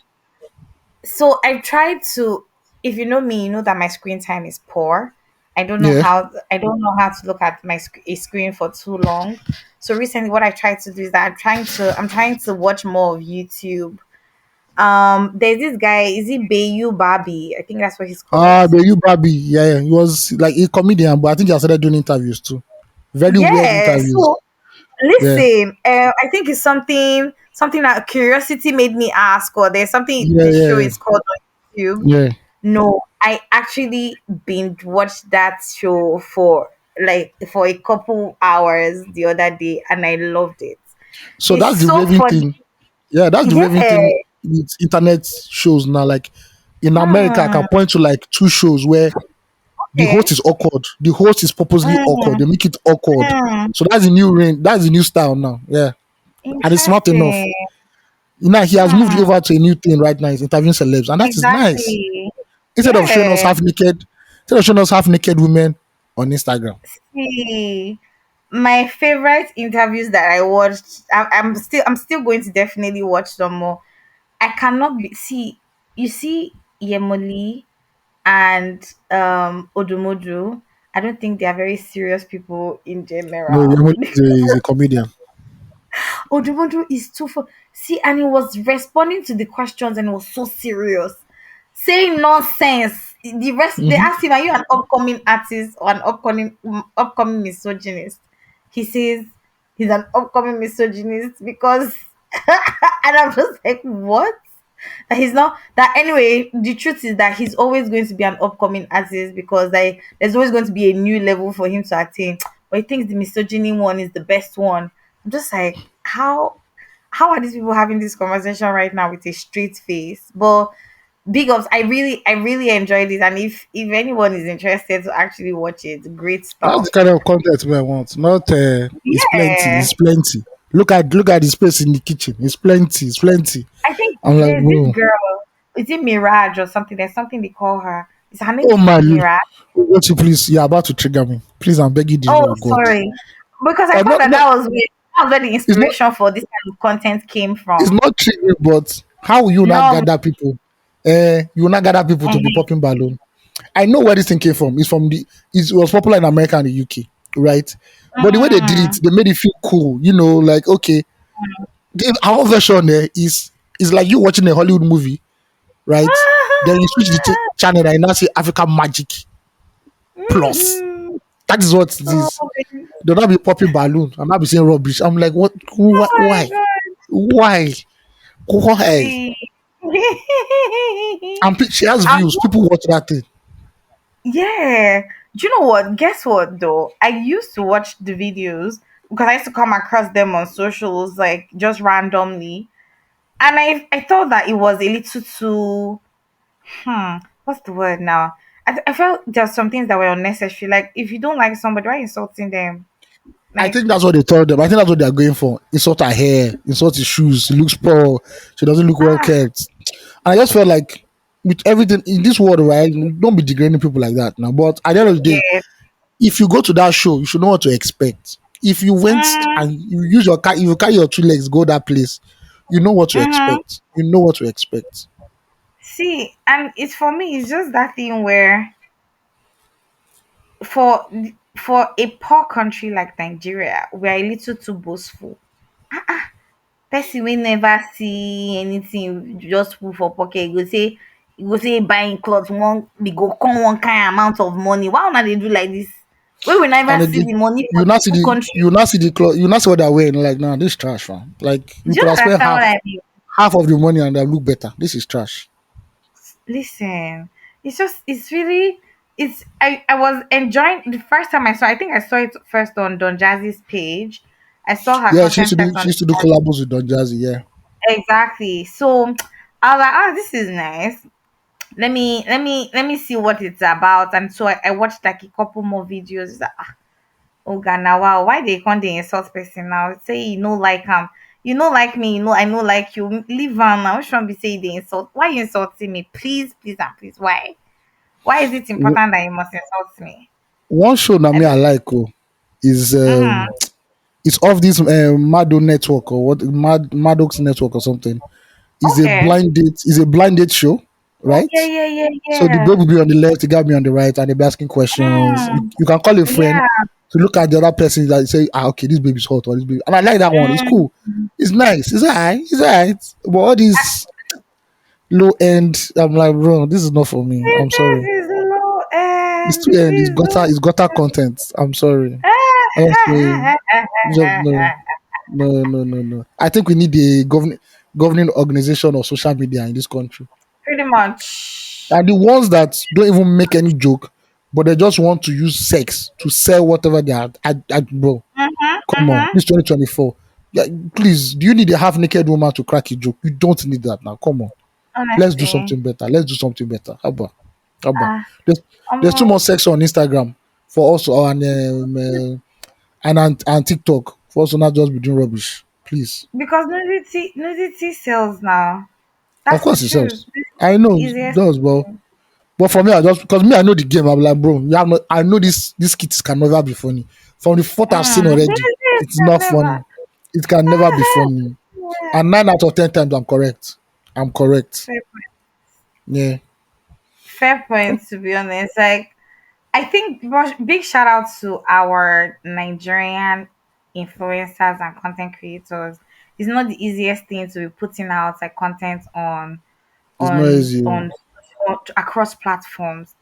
so I tried to if you know me, you know that my screen time is poor. Yeah. I don't know how to look at a screen for too long. So recently what I tried to do is that I'm trying to watch more of YouTube. There's this guy, is it Bayu Barbie? I think that's what he's called. Ah, but you, Barbie, yeah, he was like a comedian, but I think he has started doing interviews too. Very weird Yeah. interviews. So Yeah, listen, I think it's something that curiosity made me ask, or there's something yeah, the show yeah, is called on YouTube. yeah. No, I actually binge watched that show for a couple hours the other day, and I loved it. So It's that's the so raving funny. thing. Yeah, that's the raving Yeah. thing with internet shows now. Like in America, I can Mm, point to like two shows where the host okay. is awkward. The host is purposely awkward. Mm, They make it awkward. mm, So that's the new reign. That's the new style now. Yeah, and it's smart enough. interesting. Now he has moved Mm, over to a new thing right now. He's interviewing celebs, and that is nice. exactly. Instead of showing us Yeah. half naked, instead of showing us half naked women on Instagram. See, my favorite interviews that I watched, I'm still going to definitely watch some more. I cannot be see you see Yemoli and Odumodu. I don't think they are very serious people in No, general. Yemoli is a comedian. Odumodu is too fun. See, and he was responding to the questions and he was so serious, saying nonsense. The rest they Mhm. asked him, "Are you an upcoming artist or an upcoming misogynist?" He says he's an upcoming misogynist because, and I'm just like, what? That he's not that anyway. The truth is that he's always going to be an upcoming artist because there's always going to be a new level for him to attain. But he thinks the misogyny one is the best one. I'm just like, how are these people having this conversation right now with a straight face? But big ups, I really enjoyed it, and if anyone is interested to actually watch it, great That's the stuff. kind of content we want. Not it's plenty. Yeah, It's plenty. Look at the space in the kitchen. It's plenty. It's plenty. I think I'm like, there's this bro. girl. Is it Mirage or something? There's something they call her. Is her name Oh my Mirage? Won't you please? You're about to trigger me. Please, I'm begging the Oh, name of God. sorry. Because I thought Not, not, that was where the it's not. inspiration for this kind of content came It's from. not triggering, but how will you not No. gather people? You will not gather people to be Mhm. popping balloon. I know where this thing came from. It's from it was popular in America and the UK, right? But the way they did it, Mm. they made it feel cool. Like okay, our version there is like you watching a Hollywood movie, right? Then you switch the channel and you now see African Magic Plus. Mhm. That is what it Oh, is. They'll not be popping balloon. I'm not be saying rubbish. I'm like, what? oh my Why? god. Why? Why? See. And she has I'm views. People watch that thing. Yeah. Do you know what? Guess what though? I used to watch the videos because I used to come across them on socials like just randomly. And I thought that it was a little too what's the word now? I felt there's some things that were unnecessary. Like if you don't like somebody, why are you insulting them? I Like think that's what they told them. I think that's what they're going for. Insult her hair, insult his shoes. She looks poor. She doesn't look well ah kept. And I just felt like with everything in this world, right? Don't be degrading people like that now. But at the end of the day, yeah. if you go to that show, you should know what to expect. If you went Mm, and you use your car, if you carry your two legs, go that place, you know what to mm-hmm. expect. You know what to expect. See, and it's for me, it's just that thing where for for a poor country like Nigeria, we're a little too boastful. Person wey never see anything just put for pocket, you go say buying cloth one e go come one kind amount of money. Why una dey do like this? Wey we never And see again, the money for the whole country. you not see what they're wearing. Like, nah, this trash, man. Like, you Do could you have spent understand what I mean? half of the money and they look better. This is trash. Listen, it's just it's really I was enjoying the first time I saw. I think I saw it first on Don Jazzy's page. I saw her Yeah, content first she on used to do collabos with Don Jazzy. Yeah, exactly. So I was like, oh, this is nice. Let me see what it's about. And so I watched like a couple more videos. It's like, oh Ghana, wow, why they can't they insult person now? Say you know like you know like me, you know I know like you. Leave am now. Which one be say they insult? Why you insulting me? Please, please and please. Why? Why is it W- important that you must insult me? one show that I me I don't. like is Mm-hmm. it's off this Mado network or what Maddox network or something. Is a Okay. blind date. Is a blind date show, Oh right? yeah, yeah, yeah, So the yeah. babe will be on the left, the guy will be on the right, and they'll be asking questions. Mm, You can call a friend yeah. to look at the other person that say, ah, okay, this baby's hot or this baby. And I like that one. It's Mm. cool. It's nice. It's alright. It's alright. But all these low end, I'm like, bro, this is not for me. I'm sorry. This is low It's end. too end. This is low. It's gutter content. I'm sorry. Honestly, just no, no. I think we need a governing organization or social media in this country. Pretty much. And the ones that don't even make any joke, but they just want to use sex to sell whatever they are. Bro, Mm-hmm, come on, mm-hmm. this 2024. Yeah, please, do you need a half naked woman to crack a joke? You don't need that now. Come on, let's do Honestly. something better. Let's do something better. Haba. Ah, There's, there's too um, much sex on Instagram for us and TikTok for us to not just be doing rubbish. Please, because nudity sells now. of That's the course it truth. sells. This is I the know it easiest does, but thing. for me, I just because me, I know the game. I'm like, bro, you have no, I know this skit can never be funny. From the fourth I've seen already, This it's can not never. funny. It can never be funny. Yeah. And 9 out of 10 times, I'm correct. I'm correct. Fair, Yeah, fair point, to be honest. Like, I think big shout out to our Nigerian influencers and content creators. It's not the easiest thing to be putting out like content it's not on easy. on, on across platforms.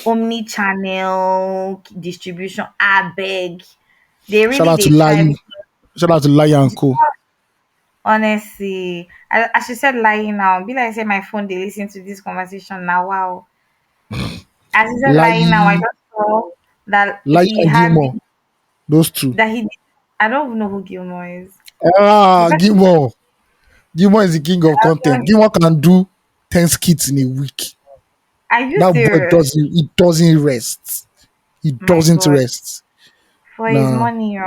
Omni channel distribution. I beg. They Shout really out to they try. Lai. Shout out to Lai and Co. Honestly, I should said lying now. Be like say my phone they listen to this conversation now. Wow. As he said lying now, I Lai, just saw that Lai he and had Gilmore. Those two. that he. I don't even know who Gilmore is. The Ah, person Gilmore. Gilmore is the king of content. Gilmore can do 10 skits in a week. are you That boy serious? doesn't rest. He My doesn't God, rest. for his Nah. money,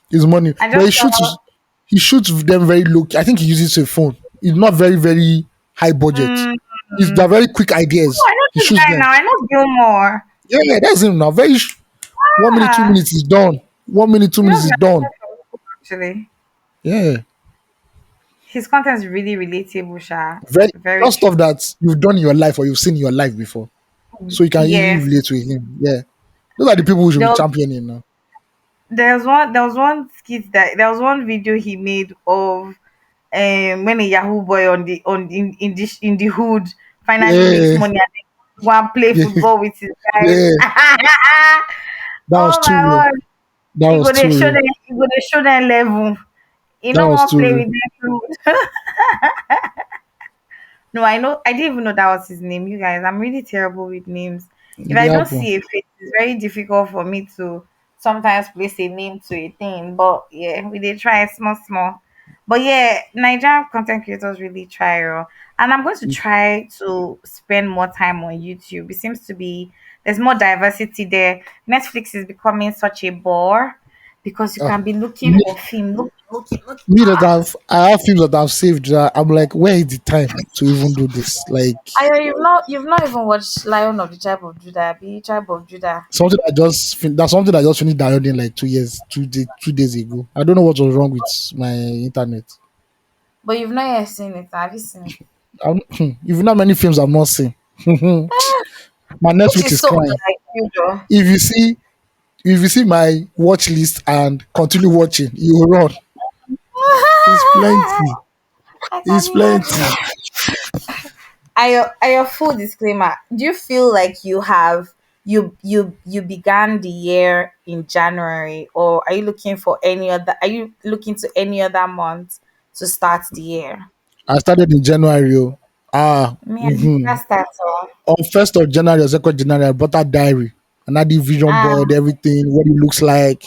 His money, I but just saw. he shoots them very low. I think he uses a phone. It's not very high budget. Mm, It's they're very quick ideas. oh, I know He this shoots guy them. now. I know Gilmore. Yeah, that's him now. 1 minute, two Ah, minutes is done. 1 minute, two you know, minutes is done. actually, Yeah, his content is really relatable, Sha. very Very just true. stuff that you've done in your life or you've seen in your life before, so you can easily Yes. relate with him. Yeah, those are the people who should be There, championing now. there was one skit that there was one video he made of when a Yahoo boy in the hood finally makes Yeah, money and then go and play yeah, football with his guys. yeah. That was Oh too my real. god. That You was go they too show real. them you go they show them level. You That know was what too play real. with them. No, I know. I didn't even know that was his name. You guys, I'm really terrible with names. If It I don't happened. see a face, it's very difficult for me to sometimes place a name to a thing. But yeah, we did try small, small. But yeah, Nigerian content creators really try. And I'm going to try to spend more time on YouTube. It seems to be there's more diversity there. Netflix is becoming such a bore because you Ah, can be looking me, for film, looking. me that I have films that I've saved that I'm like, where is the time to even do this? Like You've not even watched Lion of the Tribe of Judah, be Tribe of Judah. that's something I just finished downloading like 2 years, 2 days ago. I don't know what was wrong with my internet. But you've not yet seen it. Have you seen it? if you know how many films I've not seen, my Which Netflix is is so crying. unlike you, though. If you see if you see my watch list and continue watching, you will run. It's plenty. I It's can plenty. imagine. Your full disclaimer. Do you feel like you began the year in January, or are you looking for any other? Are you looking to any other month to start the year? I started in January. Oh. Ah, Me, mhm. that's that all. On 1st of January or 2nd January, I bought a diary and I did vision Ah, board, everything, what it looks like.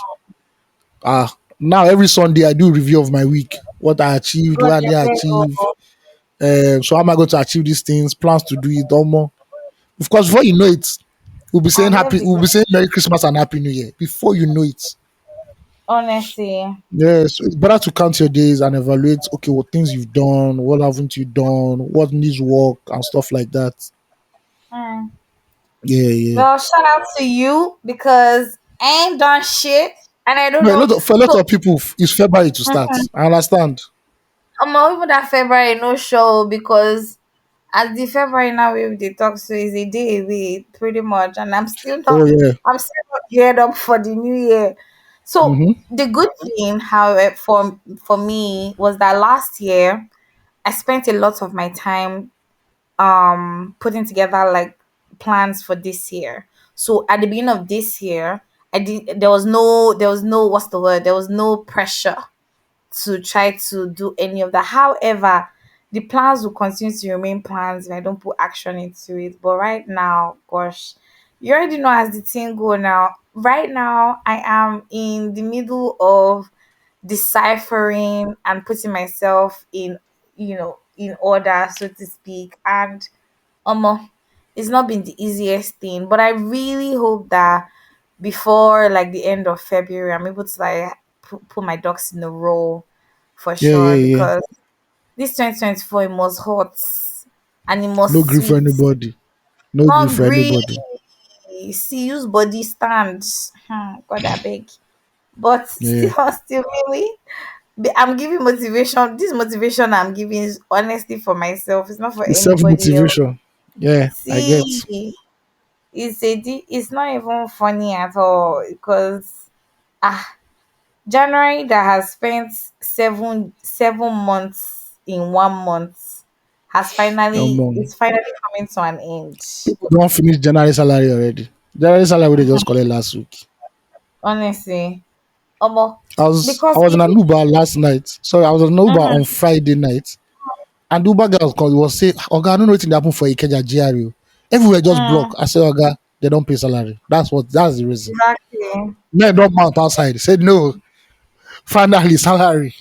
Now every Sunday I do review of my week, what I achieved, God, what I I didn't beg, achieve. oh. So how am I going to achieve these things? Plans to do it, almost. Of course, before you know it, we'll be I saying love the we'll be saying Merry Christmas and Happy New Year before you know it. honesty. Yes, it's better to count your days and evaluate. Okay, what things you've done, what haven't you done, what needs work and stuff like that. Mm. Yeah, yeah. Well, shout out to you because I ain't done shit, and I don't No, know. for a lot So, of people, it's February to start. I understand. even that February no show because as the February now we dey talk so is a day away pretty much, and Oh yeah. I'm still not geared up for the new year. So Mm-hmm. the good thing, however, for me was that last year I spent a lot of my time putting together like plans for this year. So at the beginning of this year, I did there was no what's the word? There was no pressure to try to do any of that. However, the plans will continue to remain plans if I don't put action into it. But right now, gosh, you already know as the thing go now. Right now, I am in the middle of deciphering and putting myself in, in order, so to speak. And it's not been the easiest thing, but I really hope that before like the end of February, I'm able to like put my ducks in a row for Yeah, sure yeah, yeah. because this 2024 it must hot and it No must grief for sweet. anybody. No grief Not for green. anybody. See, use body stand. God, I beg. But Yeah. still, really, I'm giving motivation. This motivation I'm giving is honestly for myself. It's not for It's self anybody else. motivation. Yeah, I get. See, it's not even funny at all because ah January that has spent seven months in 1 month Um, it's finally coming to an end. people don't finish January salary already. January salary we dey just collect last week. Honestly. Almost I because was in an even Uber last night. Sorry, I was in an Uber mhm, on Friday night, and the Uber guy was saying, "Oga, I don't know what happened for Ikeja GRU. Everywhere just block." mm, I said, "Oga, they don't pay salary. That's the reason." exactly. Men don't mount outside. Said no. Finally, salary.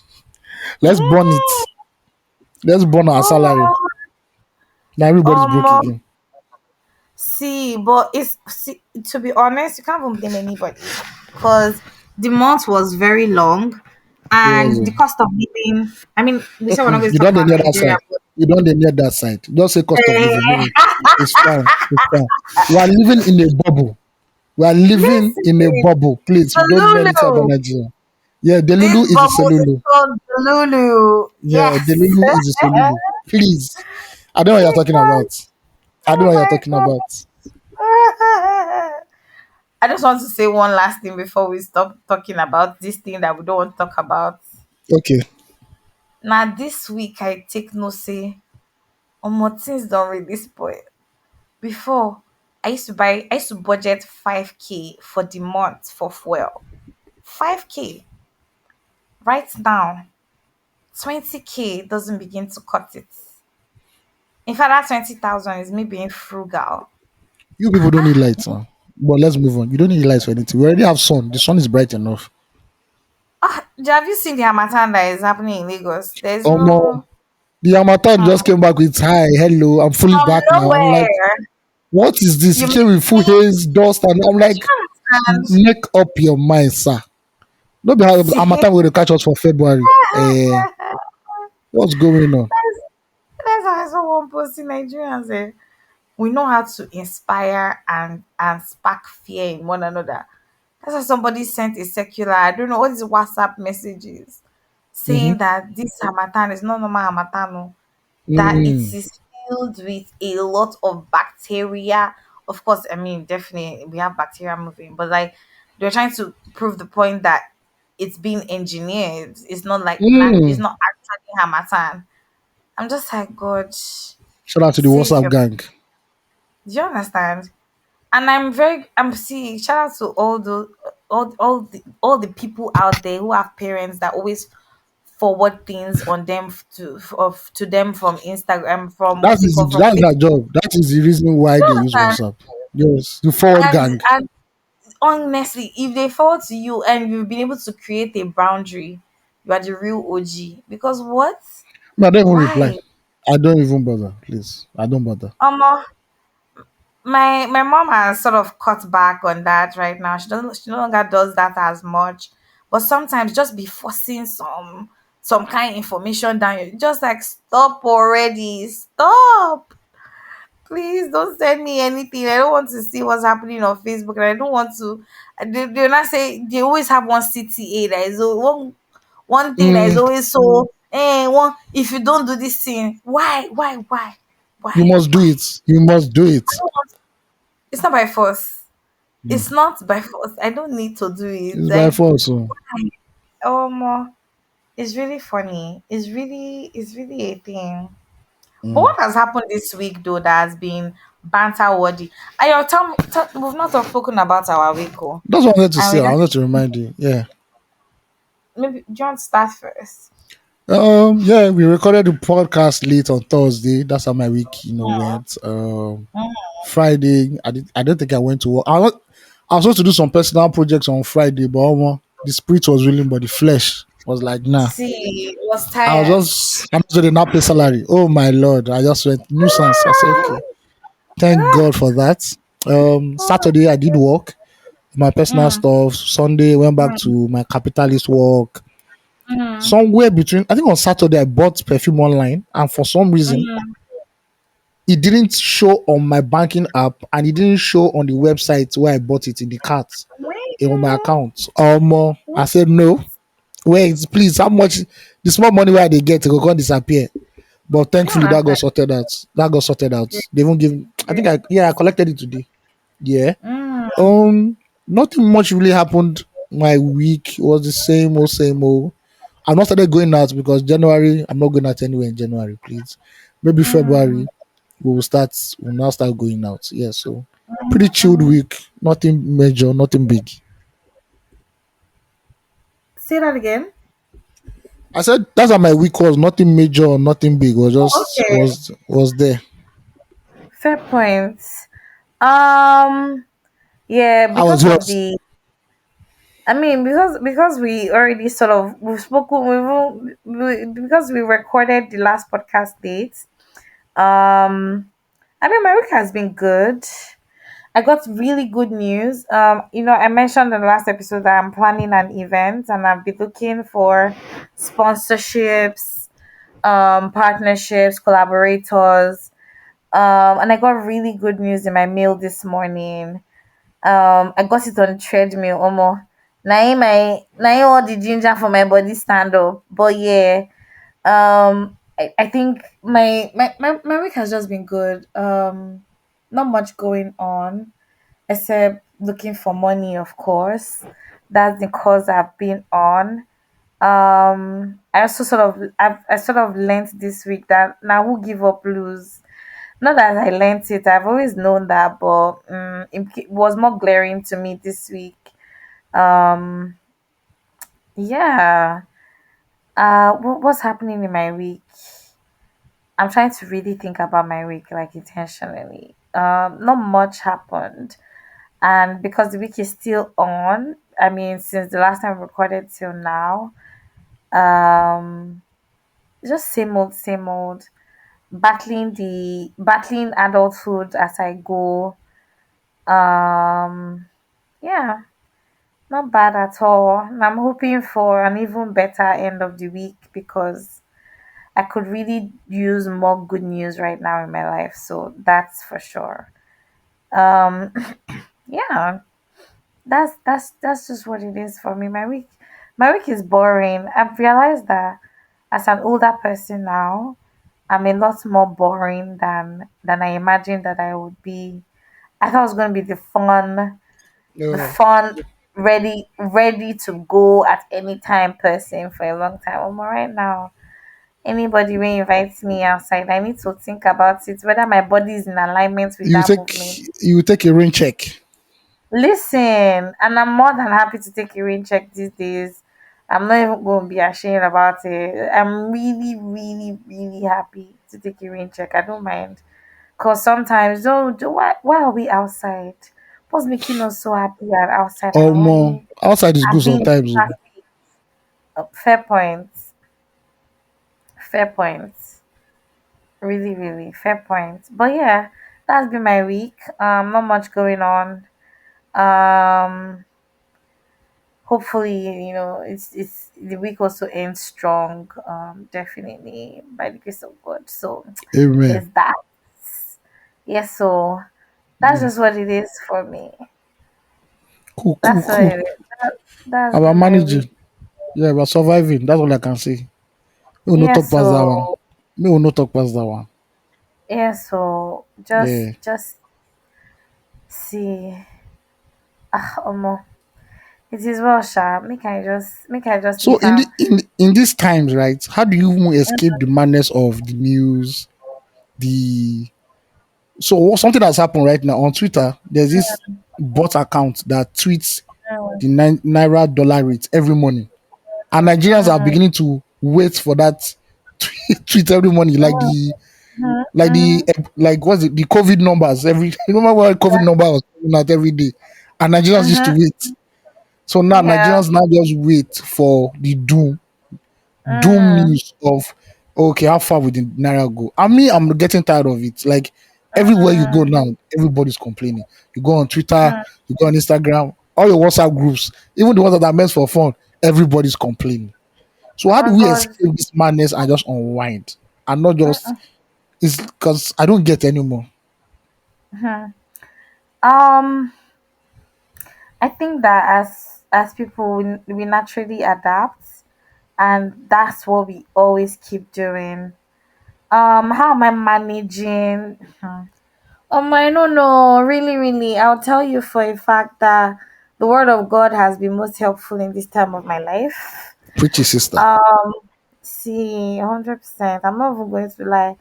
Let's burn it. Let's burn our salary. Oh, Now everybody's broke um, again. see, but to be honest, you can't even blame anybody because the month was very long It and was. the cost of living. I mean, we said we're not going to You talk don't dey about near that Nigeria, side. You don't dey near that side. Just say cost of living. but No, it's fine. It's fine. We are living in a bubble. We are living in a listen, bubble. Please, we don't know anything about Lulu, Nigeria. Yeah, this Delulu is a bubble is Selulu. called Lulu. Yeah, Yes. Delulu is a Selulu. Please. I don't know what you're talking Jesus. about. I don't know Oh what you're my talking about. God. I just want to say one last thing before we stop talking about this thing that we don't want to talk about. Okay. Now, this week, I take no say. Things don't really spoil. Before, I used to budget 5K for the month for fuel. 5K. Right now, 20K doesn't begin to cut it. In fact, that 20,000 is me being frugal. You people don't need lights, huh? But let's move on. You don't need lights for anything. We already have sun. The sun is bright enough. Have you seen the Hamatan that is happening in Lagos? There's Um, no the Amatan hmm, just came back with hi, hello, I'm fully from back now. I'm like, nowhere. what is this? You He may came with full think haze, dust, and I'm like, and make up your mind, sir. No be how see. Amatan will catch us for February. What's going on? That's how I saw one post in Nigerians. We know how to inspire and spark fear in one another. That's why somebody sent a secular, I don't know what is WhatsApp messages Mm-hmm. saying that this Hamatan is not normal Hamatan, oh, that it Mm. is filled with a lot of bacteria. Of course, I mean, definitely we have bacteria moving, but like they're trying to prove the point that it's being engineered. It's not like it's Mm. not actually Hamatan. I'm just like, God, Shout out to the save WhatsApp your. gang. Do you understand? And I'm see shout out to all the all the people out there who have parents that always forward things on them to them from Instagram, from That what's it is called, from that's their Facebook. job. That is the reason why You they use understand? WhatsApp. Yes, the forward gang. And honestly, if they fall to you and you've been able to create a boundary, you are the real OG. Because what? No, I don't even reply. Why? I don't even bother. Please, I don't bother. Um, my mom has sort of cut back on that right now. She no longer does that as much. But sometimes just be forcing some kind of information down you. Just like stop already. Stop. Please don't send me anything. I don't want to see what's happening on Facebook, and I don't want to. They not say they always have one CTA that is one thing that is Mm, always so. One if you don't do this thing, you must do why? it. You must do I it. don't want. It's not by force. Mm. It's not by force. I don't need to do it. It's by Like, force. So. um, it's really funny. It's really a thing. But Mm. what has happened this week though that has been banter worthy? And you we've not spoken about our week, oh, That's what I wanted to and say. we I just wanted to remind you. Yeah. maybe do you want to start first? Yeah, we recorded the podcast late on Thursday. That's how my week, went. Mm. Friday, I don't think I went to work. I was supposed to do some personal projects on Friday, but the spirit was willing, but the flesh was like, nah. See, was tired. I'm just going to not pay salary. Oh my lord. I just went nuisance. I said, okay. Thank God for that. Saturday I did work, my personal Mm, stuff. Sunday went back mm, to my capitalist work. mm, Somewhere between, I think on Saturday I bought perfume online, and for some reason mm. it didn't show on my banking app, and it didn't show on the website where I bought it in the cart Wait, on my account. I what? said no. Wait, please, how much the small money where they get to go disappear? But Do you thankfully that got understand? sorted out. That got sorted out. Great, They won't give. I think great. I collected it today. Yeah. Mm, Nothing much really happened. My week was the same old, same old. I'm not started going out because January. I'm not going out anywhere in January. Please, maybe mm, February we will start. We'll now start going out. Yeah. So pretty mm, chilled mm. week. Nothing major. Nothing big. Say that again. I said that's how my week was. Nothing major. Nothing big. Was Oh, just okay. was there. Fair points. Um, yeah, I was because of yours. the, I mean, because we already sort of we've spoken, because we recorded the last podcast date. I mean, my week has been good. I got really good news. I mentioned in the last episode that I'm planning an event and I've been looking for sponsorships, partnerships, collaborators. And I got really good news in my mail this morning. I got it on the treadmill, omo. Na all the ginger for my body stand up. But yeah, I think my week has just been good. Not much going on except looking for money, of course. That's the cause I've been on. I also I sort of learned this week that now who give up lose. Not that I learned it, I've always known that, but it was more glaring to me this week. Um, yeah. What's happening in my week? I'm trying to really think about my week like intentionally. Not much happened, and because the week is still on, I mean, since the last time we recorded till now, um, just same old, battling adulthood as I go. Um, yeah, not bad at all. And I'm hoping for an even better end of the week because I could really use more good news right now in my life. So that's for sure. Um, yeah, that's just what it is for me. My week is boring. I've realized that as an older person now, I'm a lot more boring than I imagined that I would be. I thought it was going to be the Yeah. fun, ready to go at any time person for a long time. Right now, anybody when invites me outside, I need to think about it whether my body is in alignment with You that take movement. you take a rain check. Listen, and I'm more than happy to take a rain check these days. I'm not even going to be ashamed about it. I'm really, really, really happy to take a rain check. I don't mind. Because sometimes, why are we outside? What's making us so happy and outside Or and more running outside is and good being in sometimes. Oh. traffic? Fair points. Fair points. Really, really fair points. But yeah, that's been my week. Not much going on. Um, hopefully, it's the week also ends strong. Definitely by the grace of God. So Amen. there's that. Yes, so that's Yeah. just what it is for me. Cool, cool, That's what cool. it is. That's About been my week. managing. Yeah, we're surviving. That's all I can say. We will not Yeah, talk past that one. so We will not talk past that one. just Yeah. just see. Omo. It is well, Sha. Make I just So leave in the, am. in these times, right? How do you even escape the madness of the news? The so something that's happened right now on Twitter. There's this bot account that tweets Mm, the naira dollar rate every morning, and Nigerians are mm, beginning to wait for that tweet every morning, mm, the mm, like what's it the COVID numbers every you remember what COVID number was coming out every day, and Nigerians used to mm, wait. So now yeah. Nigerians now just wait for the doom Mm, news of okay, how far will the naira go? I mean, I'm getting tired of it. Like everywhere you go mm, now, everybody's complaining. You go on Twitter, mm. you go on Instagram, all your WhatsApp groups, even the ones that are meant for fun, everybody's complaining. So Oh how my do we God. escape this madness and just unwind and not just Mm, it's because I don't get anymore. mm. Um, I think that as people we naturally adapt, and that's what we always keep doing. How am I managing? I don't know. Really, really, I'll tell you for a fact that the word of God has been most helpful in this time of my life. Preachy sister. Um, see, 100%. I'm not even going to lie.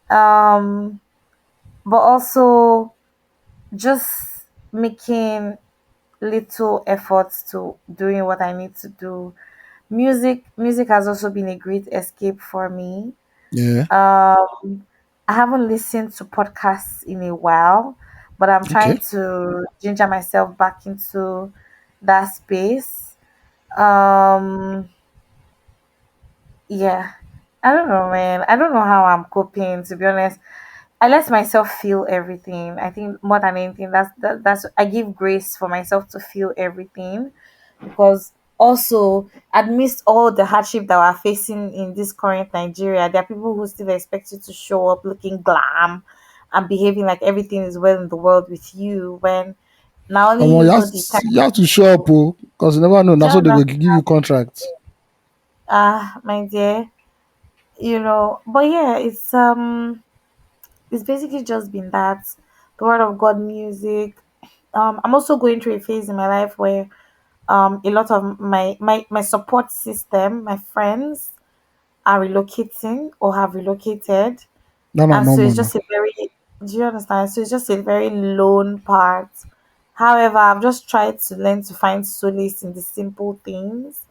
Um, but also just making little efforts to doing what I need to do. Music has also been a great escape for me. Yeah. I haven't listened to podcasts in a while, but I'm trying Okay. to ginger myself back into that space. Um, yeah, I don't know, man. I don't know how I'm coping, to be honest. I let myself feel everything. I think more than anything, that's I give grace for myself to feel everything, because also amidst all the hardship that we're facing in this current Nigeria, there are people who still expect you to show up looking glam and behaving like everything is well in the world with you when not only You you have, know the time. you have to show up, because you never know. Do That's you what they go understand? give you contracts. My dear, but yeah, it's basically just been that the word of God music. I'm also going through a phase in my life where a lot of my support system, my friends are relocating or have relocated, No, no, and no, so no, it's no. just a very, do you understand? So it's just a very lone part. However, I've just tried to learn to find solace in the simple things.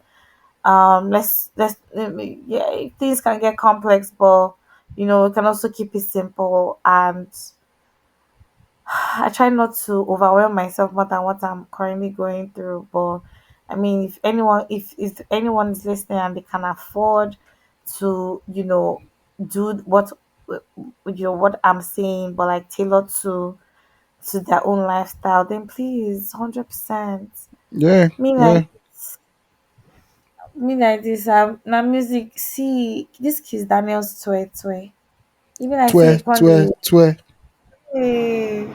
Let's yeah, things can get complex, but we can also keep it simple. And I try not to overwhelm myself more than what I'm currently going through. But I mean, if anyone is listening and they can afford to, do what I'm saying, but like tailor to their own lifestyle, then please, 100%. Yeah, Me yeah. like me like this. Now music. See this Kiss Daniel's toy. Even I say Twe, you can't twe, do. twe. Hey.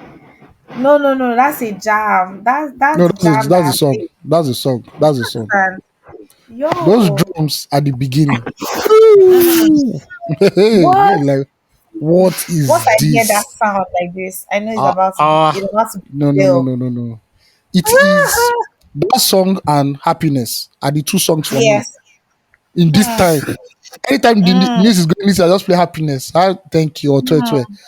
No, no, no. That's a jam. That's No, the jam that's the that I'm song. saying. That's the song. That's the song. And Those yo, drums at the beginning. Yeah, What? like what Once is I hear that this? sound like this, I know Ah, it's about to be no, no, no, real. no, no, no. It is that song and happiness are the two songs for me Yes. in this Hmm. time. Anytime the Mm, news is going, I just play happiness. I thank you or twe. mm,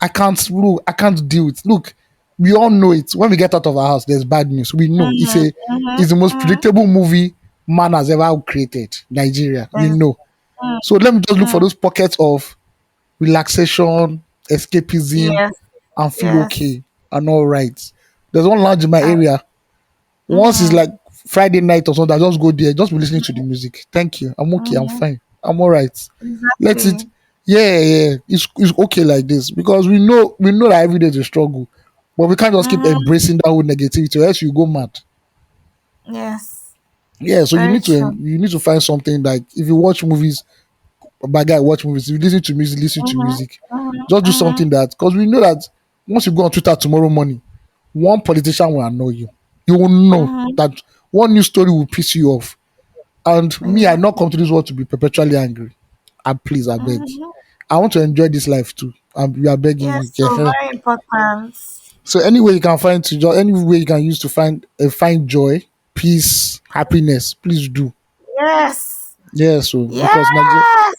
I can't look. I can't deal with. Look, we all know it. When we get out of our house, there's bad news. We know mm, it's the most mm, predictable movie man has ever created. Nigeria, we mm, know. mm, So let me just look for mm. those pockets of relaxation, escapism, Yes. and feel Yes. okay and all right. There's one lounge in my I, area. Once it's like mm, Friday night or something, I just go there, just be listening to the music. Thank you. I'm okay. I'm mm, fine. I'm all right. Let it. exactly. Yeah, yeah. It's okay like this because we know that every day is a struggle, but we can't just keep Mm-hmm. embracing that whole negativity, or else you go mad. Yes. Yeah. So you Very need to true. you need to find something like if you watch movies, by guy watch movies. If you listen to music, listen to Mm-hmm. music. Just Mm-hmm. do Mm-hmm. something that because we know that once you go on Twitter tomorrow morning, one politician will annoy you. You will know Mm-hmm. that one news story will piss you off. And me, I not Exactly. come to this world to be perpetually angry. And please, I beg. Mm-hmm. I want to enjoy this life too. And we are begging Yes, you. so Yeah. very important. So any way you can find to joy, any way you can use to find joy, peace, happiness, please do. Yes. Yeah. So because Yes.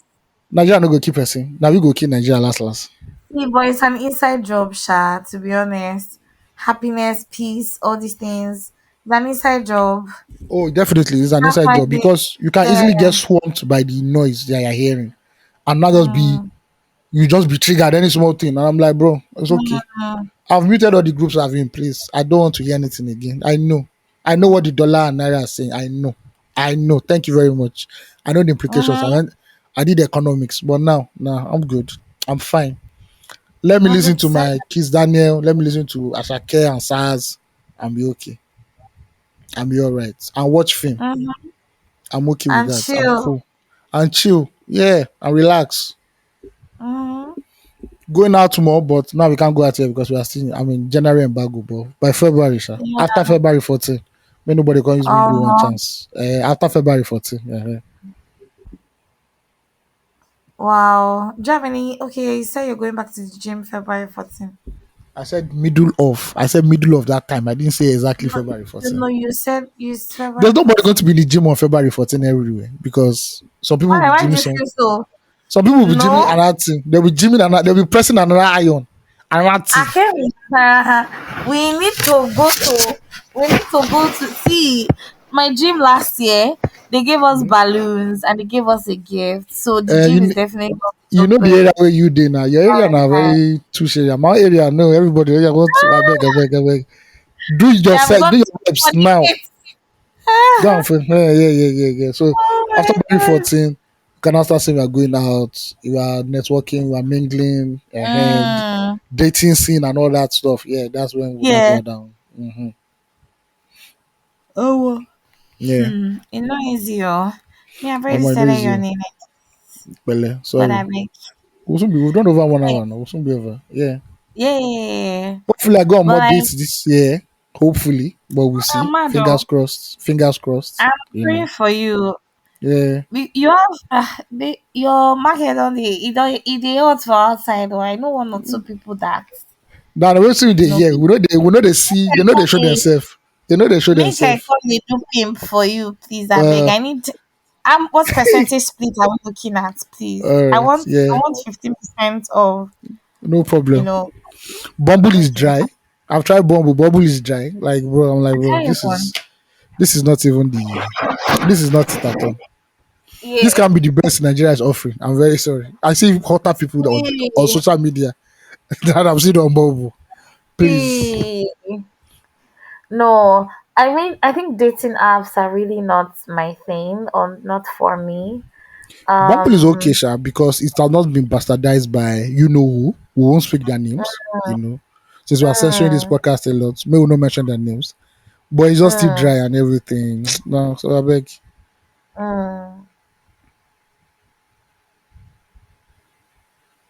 Nigeria no go keep person. Now we go keep Nigeria last last. See, but it's an inside job, Sha, to be honest. Happiness, peace, all these things. It's an inside job. Oh, definitely, it's an Can't inside find job it. because you can Yeah. easily get swamped by the noise that you're hearing, and not just be Mm, you just be triggered any small thing. And I'm like, bro, it's okay. mm, I've muted all the groups I've in place. I don't want to hear anything again. I know what the dollar and naira are saying. I know. Thank you very much. I know the implications. mm-hmm. I did economics, but now I'm good. I'm fine. Let me listen to 100%. my kids, Daniel. Let me listen to Ashake and SARS. I'm be okay. I'm be all right. And watch film. Mm-hmm. I'm okay with And that. I'm chill. cool. And chill. Yeah, and relax. Mm-hmm. Going out tomorrow, but now we can't go out here because we are still, January embargo. But by February, sha, after Yeah. February 14, may nobody can use me do one Um, chance. After February 14, yeah. wow. Do you have any? Okay, you say you're going back to the gym February 14th. I said middle of that time. I didn't say exactly No, February no, 14. no, you said There's February nobody going to 14th. be in the gym on February 14 everywhere because some people will Why? be Why do gymming you feel so? some people will be gymming No. another thing. They'll be gymming another, they'll be pressing another iron, another thing. Okay, we need to go to see my gym last year. They gave us balloons and they gave us a gift. So the Uh, gym you, is definitely going to be you know the open area where you dey now. Your area now anytime. very touche area. My area, no, everybody area want to I beg. Do They have yourself, gone do your to steps now. fornicate. Go and find, yeah. So Oh after my February god. 14, you can now start saying we are going out, you are networking, we are mingling ahead, Mm, dating scene and all that stuff. Yeah, that's when we'll not yeah. go down. Oh. Yeah, It's not easy, oh. Me, I've I'm already very started easy. yawning it, but Sorry. I make. We've done over 1 hour now. We'll soon be over. Yeah. Yeah. Hopefully I go on But more like, dates this year. Hopefully. But we'll I'm see. mad, Fingers oh. crossed. Fingers crossed. I'm You praying know. for you. Yeah. You have your market on the it dey hot for outside. Or I know one or two people that Now the way they you know hear, we know they see, they know they show themselves. They know they show make I themselves. come dey do pimp for you, please. I beg. Uh I need. What percentage split are we looking at, please? all I right, want I yeah. want 15% of No you problem. know Bumble is everything. dry. I've tried Bumble. Bumble is dry. Like bro, I'm like, bro, Try one. this is not even the this is not it at all. This Yeah. can be the best Nigeria is offering. I'm very sorry. I see hotter people on See, social media that I'm seeing on Bumble. Please. see. No, I mean, I think dating apps are really not my thing or not for me. Bumble is okay, Um, Sha, because it has not been bastardized by you know who. We won't speak their names, you know. Since we are censoring this mm, podcast a lot, may we not mention their names. But it's just still mm, dry and everything. No, so I beg. mm.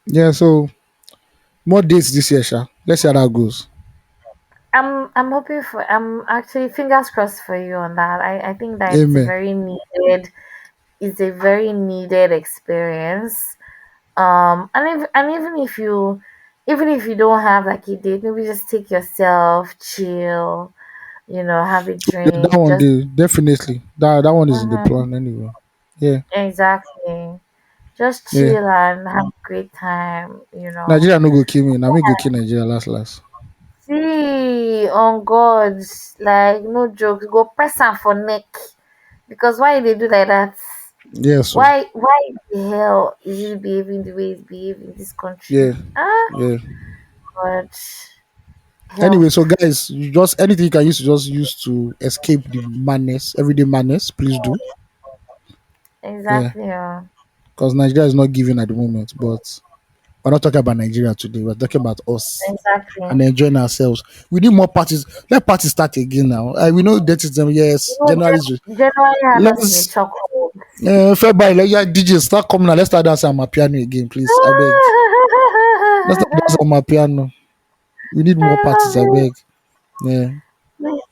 Yeah, so more dates this year, Sha. Let's see how that goes. I'm hoping for. I'm actually fingers crossed for you on that. I think that Amen. it's a very needed experience. And even if you don't have like a date, maybe just take yourself, chill, have a Yeah, that drink, one just day definitely. That one is in the mhm, plan anyway. Yeah, exactly. Just yeah. chill and have a great time. Nigeria no go kill me. Now me go kill Nigeria last last. See, on God, like no jokes, go press am for neck. Because why they do like that? Yeah, so Why the hell is it behaving the way it's behaving in this country? yeah, Ah, yeah. God, help. Anyway, so guys, you just anything you can use to just use to escape the madness, everyday madness, please do. Yeah, Exactly. because Nigeria is not giving at the moment, but we're not talking about Nigeria today. We're talking about us Exactly. and enjoying ourselves. We need more parties. Let parties start again now. We know that is them. Yes, January is. January had us in a Let's chokehold. February. Let your DJ start coming now. Let's start dancing on my piano again, please. I beg. Let's start dancing on my piano. We need more I parties. I love beg. Yeah. it.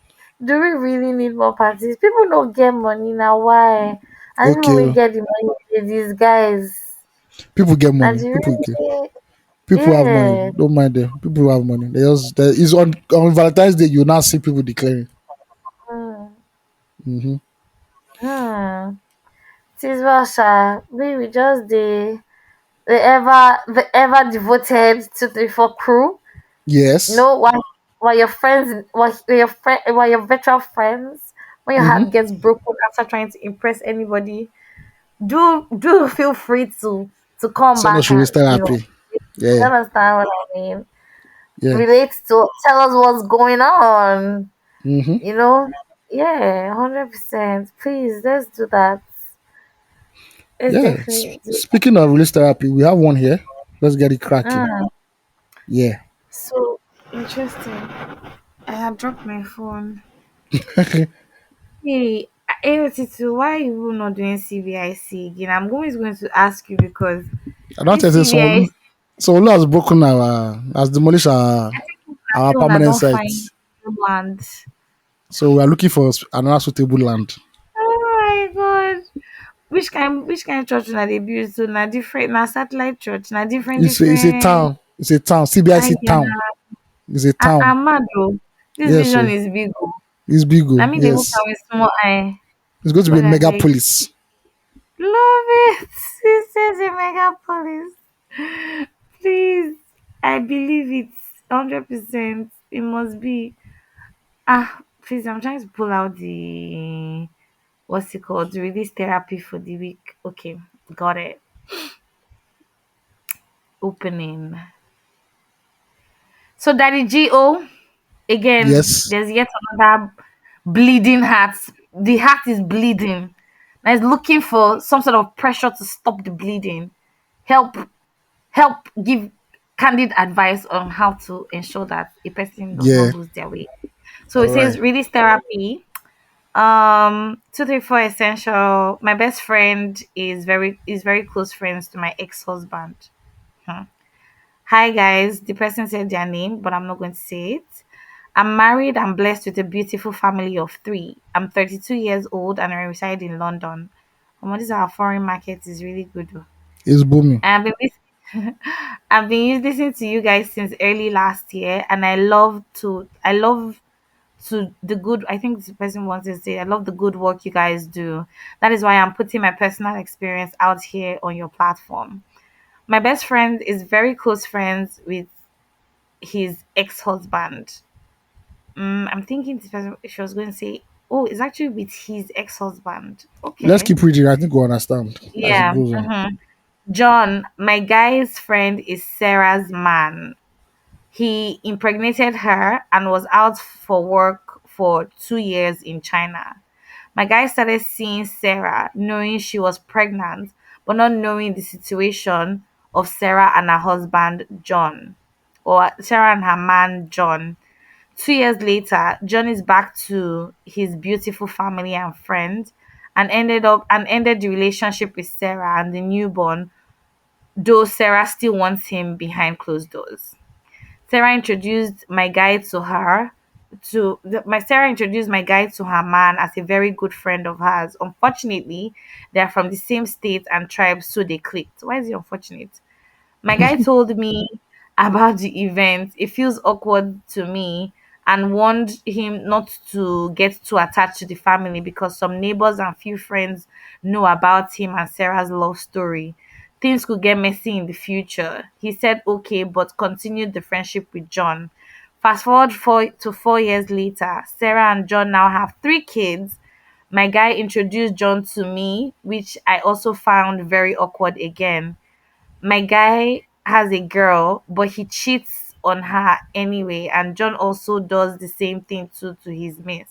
Do we really need more parties? People don't get money now. Why? And people Okay. will get the money. These guys. People get money. Nigeria. People have money. Yeah. Don't mind them. People have money. They just there is on Valentine's Day. You now see people declaring. Hmm. Hmm. Hmm. Tis well, sha. We just the ever devoted 234 crew. Yes. While your friends, while your virtual friends, when your Hmm. heart gets broken after trying to impress anybody, do feel free to come Send us back to and therapy. you Yeah. understand what I mean. Yeah. Relate to tell us what's going on. Hmm. You know, yeah, 100%. Please, let's do that. Let's Yeah. definitely do. Speaking of release therapy, we have one here. Let's get it cracking. Mm, Yeah. so interesting. I had dropped my phone. I Hey, AOT2, why are you not doing CVIC again? I'm always going to ask you because don't this tell you CVIC, so Olu has broken our has demolished our the one that permanent don't site. find land. So we are looking for another suitable land. Oh my god. Which kind of church na they build so na different na satellite church na different It's a different. town. It's a town. CBIC Yeah, town. It's a town. I'm mad though. This Yes, vision so is big. Oh. it's big. I Oh, mean they look yes. at with small eye. It's going to be a God I beg. megapolis. Love it. This is a megapolis. Please, I believe it 100%. It must be. Please, I'm trying to pull out the what's it called? The release therapy for the week. Okay, got it. Opening. So, Daddy Go again. Yes. There's yet another bleeding heart. The heart is bleeding. And it's looking for some sort of pressure to stop the bleeding. Help give candid advice on how to ensure that a person does Yeah. not lose their way. So All it says right. release therapy. 234 essential. My best friend is very close friends to my ex-husband. Hmm. Hi guys, the person said their name, but I'm not going to say it. I'm married and blessed with a beautiful family of three. I'm 32 years old and I reside in London. This our foreign market is really good. Oh. It's booming. And I've been listening to you guys since early last year, and I love to the good. I think the person wants to say I love the good work you guys do. That is why I'm putting my personal experience out here on your platform. My best friend is very close friends with his ex-husband. I'm thinking this person she was going to say, oh, it's actually with his ex-husband. Let's Okay, keep reading. I think we understand as it yeah. goes on. John, my guy's friend is Sarah's man. He impregnated her and was out for work for 2 years in China. My guy started seeing Sarah, knowing she was pregnant, but not knowing the situation of Sarah and her husband, John, or Sarah and her man, John. 2 years later, John is back to his beautiful family and friends and ended the relationship with Sarah and the newborn, though Sarah still wants him behind closed doors. Sarah introduced my guy to her my Sarah introduced my guy to her man as a very good friend of hers. Unfortunately, they are from the same state and tribe, so they clicked. Why is it unfortunate? My guy told me about the event. It feels awkward to me and warned him not to get too attached to the family because some neighbors and few friends know about him and Sarah's love story. Things could get messy in the future. He said okay, but continued the friendship with John. Fast forward 4 years later, Sarah and John now have 3 kids. My guy introduced John to me, which I also found very awkward again. My guy has a girl, but he cheats on her anyway, and John also does the same thing to his miss.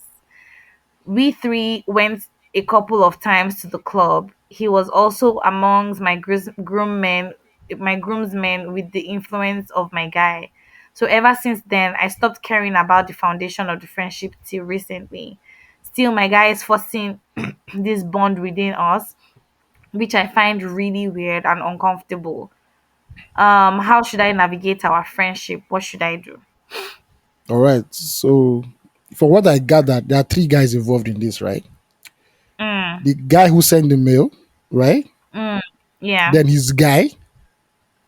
We three went a couple of times to the club. He was also amongst my groomsmen with the influence of my guy. So ever since then, I stopped caring about the foundation of the friendship till recently. Still, my guy is forcing this bond within us, which I find really weird and uncomfortable. How should I navigate our friendship? What should I do? All right. So, for what I gathered, there are three guys involved in this, right? Mm, The guy who sent the mail, right? mm, yeah, Then his guy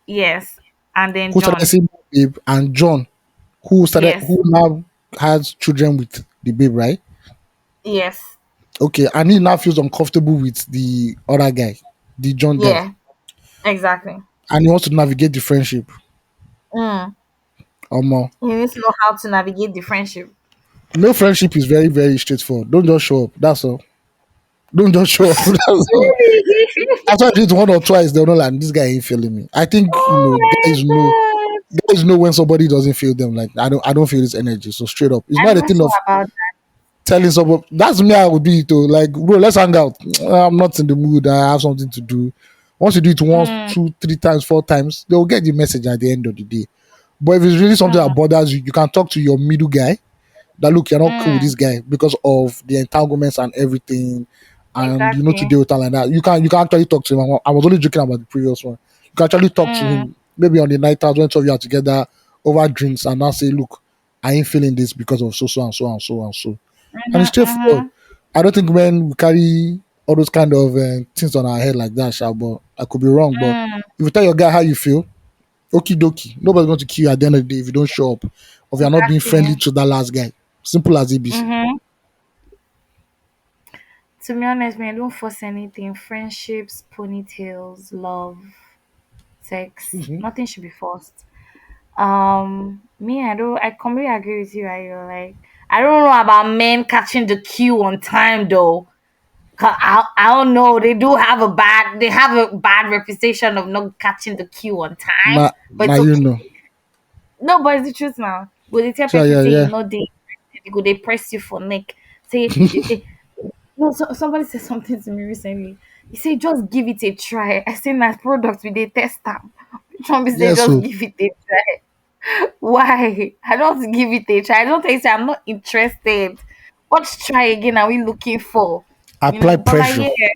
yes, and then who started John, seeing the babe, and John yes, who now has children with the babe, right? yes, Okay, and he now feels uncomfortable with the other guy, the John guy, yeah, exactly. and he wants to navigate the friendship. Mm. Um, He needs to know how to navigate the friendship. Male friendship is very, very straightforward. Don't just show up. That's all. Don't just show up. That's all. Really? After I did one or twice, they'll know like this guy ain't feeling me. I think Oh my god! guys know when somebody doesn't feel them. Like I don't feel this energy. So straight up, it's I not a never thing saw of about that. telling someone. That's me. I would do it too. Like bro, let's hang out. I'm not in the mood. I have something to do. Once you do it once, Mm, 2, 3 times, 4 times, they'll get the message at the end of the day. But if it's really something that mm, bothers you, you can talk to your middle guy that look, you're not cool with this mm, guy because of the entanglements and everything, and you know to exactly. deal with her like that. You can actually talk to him. I was only joking about the previous one. You can actually talk to Mm, him maybe on the night out when two of you are together over drinks and now say, look, I ain't feeling this because of so and so and so and so. And it's mm-hmm, straightforward. mm-hmm, I don't think when we carry all those kind of things on our head like that, but I could be wrong. But mm, if you tell your guy how you feel, okie dokie, nobody's going to kill you at the end of the day if you don't show up or if you're not being friendly exactly. to that last guy. Simple as ABC. Mm-hmm. To be honest, man, I don't force anything. Friendships, ponytails, love, sex, nothing should be forced. Me, I completely agree with you. Like, I don't know about men catching the queue on time though. 'Cause I don't know. They have a bad reputation of not catching the queue on time. But Now it's you okay. know. No, but it's the truth now. Go they tell Sure, person yeah, say you yeah. know they go they press you for neck. Say no, somebody said something to me recently. He said, just give it a try. I say, nice product with a test them. Trump say, Yeah, just so give it a try. Why? I don't give it a try. I don't think say I'm not interested. What try again are we looking for? apply But like, pressure. yeah,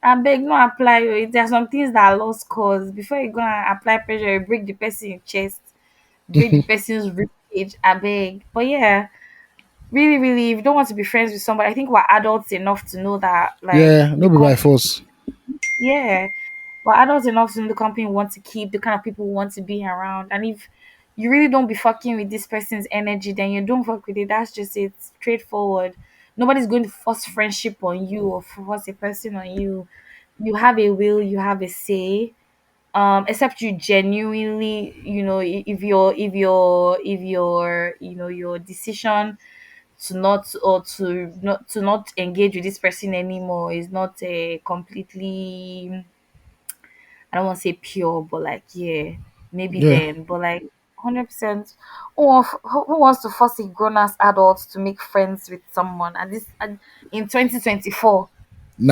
I beg no apply. There are some things that are lost cause. Before you go and apply pressure, you break the person's chest, break the person's rib cage. I beg. But yeah, really, really, if you don't want to be friends with somebody, I think we're adults enough to know that, like, Yeah, no be by force. yeah, we're adults enough to know the company we want to keep, the kind of people we want to be around. And if you really don't be fucking with this person's energy, then you don't fuck with it. That's just it, straightforward. Nobody's going to force friendship on you or force a person on you. You have a will, you have a say. Except you genuinely, if your your decision to not engage with this person anymore is not a completely, I don't want to say pure, but like, yeah, maybe Yeah. then, but like 100%. Who wants to force a grown ass adult to make friends with someone at in 2024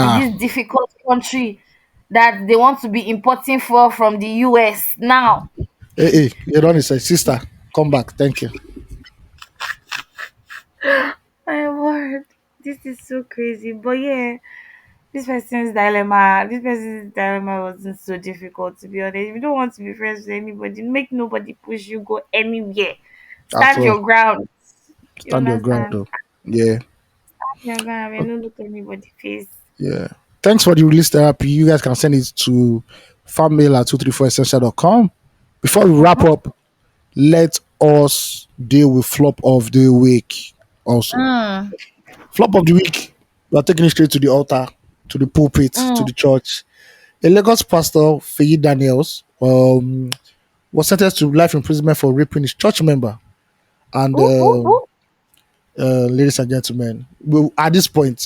in Nah. this difficult country that they want to be importing for from the US now? Hey, hey, you don't say, sister, come back. Thank you. My word, this is so crazy. But yeah, this person's dilemma wasn't so difficult, to be honest. If you don't want to be friends with anybody, make nobody push you go anywhere. At Stand all. your ground. You Stand your ground understand? though. Yeah. Stand your ground and don't look anybody face. Yeah. Thanks for the release therapy. You guys can send it to fanmail at 234essential.com. Before we wrap Mm-hmm. up, let us deal with flop of the week also. Mm. Flop of the week, we are taking it straight to the altar, to the pulpit, to Mm. the church. A Lagos pastor, Feyi Daniels, was sentenced to life imprisonment for raping his church member. And Ooh, ooh, ooh. ladies and gentlemen, at this point,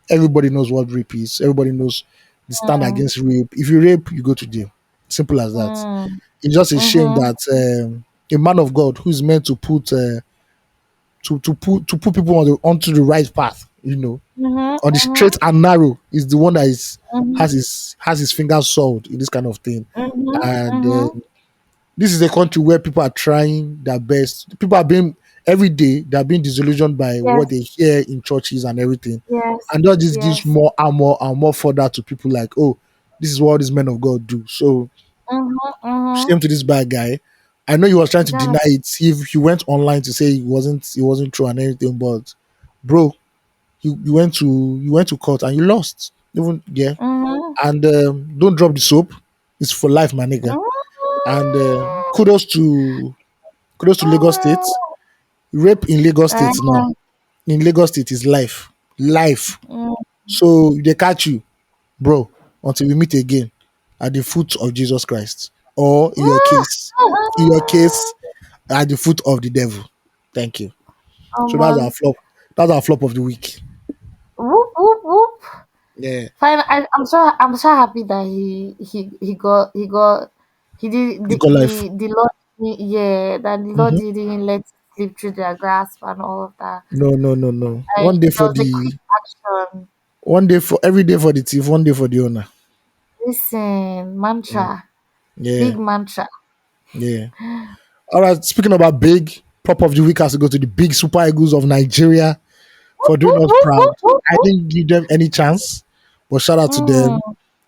everybody knows what rape is. Everybody knows the stand Mm. against rape. If you rape, you go to jail. Simple as that. Mm. It's just a shame Mm-hmm. that a man of God who is meant to put to put people onto the right path, Mm-hmm. on the straight Mm-hmm. and narrow, is the one that is Mm-hmm. has his fingers soiled in this kind of thing. Mm-hmm. And Mm-hmm. this is a country where people are trying their best. People are being every day they are being disillusioned by what they Yes. hear in churches and everything, Yes. and that just gives Yes. more and more and more further to people like, oh, this is what these men of God do. So Mm-hmm. Mm-hmm. shame to this bad guy. I know he was trying to Yes. deny it. He went online to say it wasn't true and anything, but bro, you went to court and you lost. Even yeah, Mm-hmm. and don't drop the soap. It's for life, my nigga. And kudos to Lagos State. Rape in Lagos State now. Mm-hmm. In Lagos State is life. Life. Mm-hmm. So if they catch you, bro, until we meet again at the foot of Jesus Christ. Or in your case, at the foot of the devil. Thank you. So that's our Um, flop. That's our flop of the week. whoop whoop whoop. Yeah. Fine. I'm so happy that he did You got life. the Lord, yeah, that the Lord Mhm. didn't let it slip through their grasp and all of that. No, no, no, no. Like there was a quick action. One day for every day for the thief, one day for the owner. Listen, Mm. mantra, Yeah, big mantra. yeah. All right. Speaking about big, prop of the week has to go to the big Super Eagles of Nigeria for doing us proud. I didn't give them any chance, but shout out to Mm, them.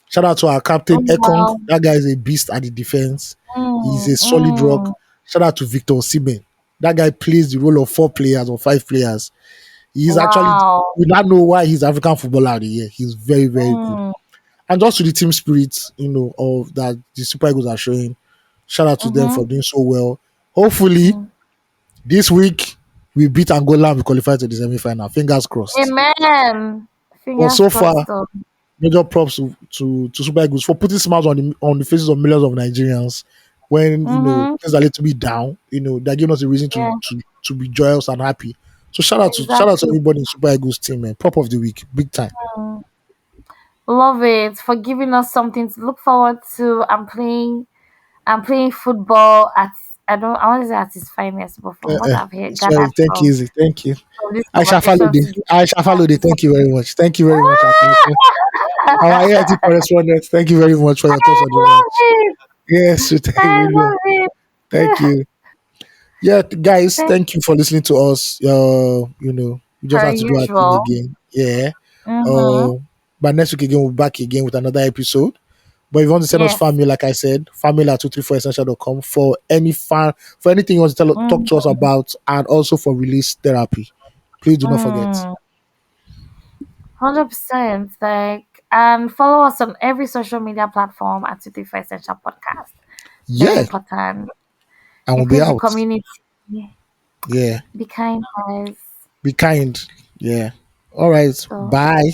Shout out to our captain Ekong. wow. That guy is a beast at the defense. He's Mm, a solid rock. mm, Shout out to Victor Osimhen. That guy plays the role of 4 players or 5 players. He's actually wow. we now know why he's African footballer of the year. He's very, very good. Mm, And just to the team spirit, of that the Super Eagles are showing. Shout out to them mm-hmm, for doing so well. Hopefully, mm. this week we beat Angola and we qualify to the semi-final. Fingers crossed. Amen. But Fingers so far, crossed. Though. major props to Super Eagles for putting smiles on the faces of millions of Nigerians when Mm-hmm. things are a little bit down. They're giving us a reason to Yeah, to to be joyous and happy. So shout out to exactly. everybody in Super Eagles team, man. Prop of the week, big time. Mm. Love it for giving us something to look forward to. I'm playing football at I want to say at its finest, but from what I've heard It's right. gathered Thank from you, Izzy. Thank you. from this I shall follow conversation the. today. I shall follow the. Thank you very much. Thank you very much, our AIT correspondent. Thank you very much for your thoughts I on the love match. it. Yes, thank you. I Really. love it. Thank you. Yeah, guys, Thank thank you for listening to us. We just per had to do our thing usual. again. Yeah. Mm-hmm. Uh, but next week again, we'll be back again with another episode. But if you want to send us Yes. fan mail, like I said, fan mail at 234essential.com for anything you want to talk to us Mm-hmm. about, and also for release therapy. Please do not forget. 100%. Like, and follow us on every social media platform at City for Essential Podcast. Very Yeah, important. and we'll be Increase the out. community. Yeah, Be kind, guys. be kind. Yeah. All right. So, Bye.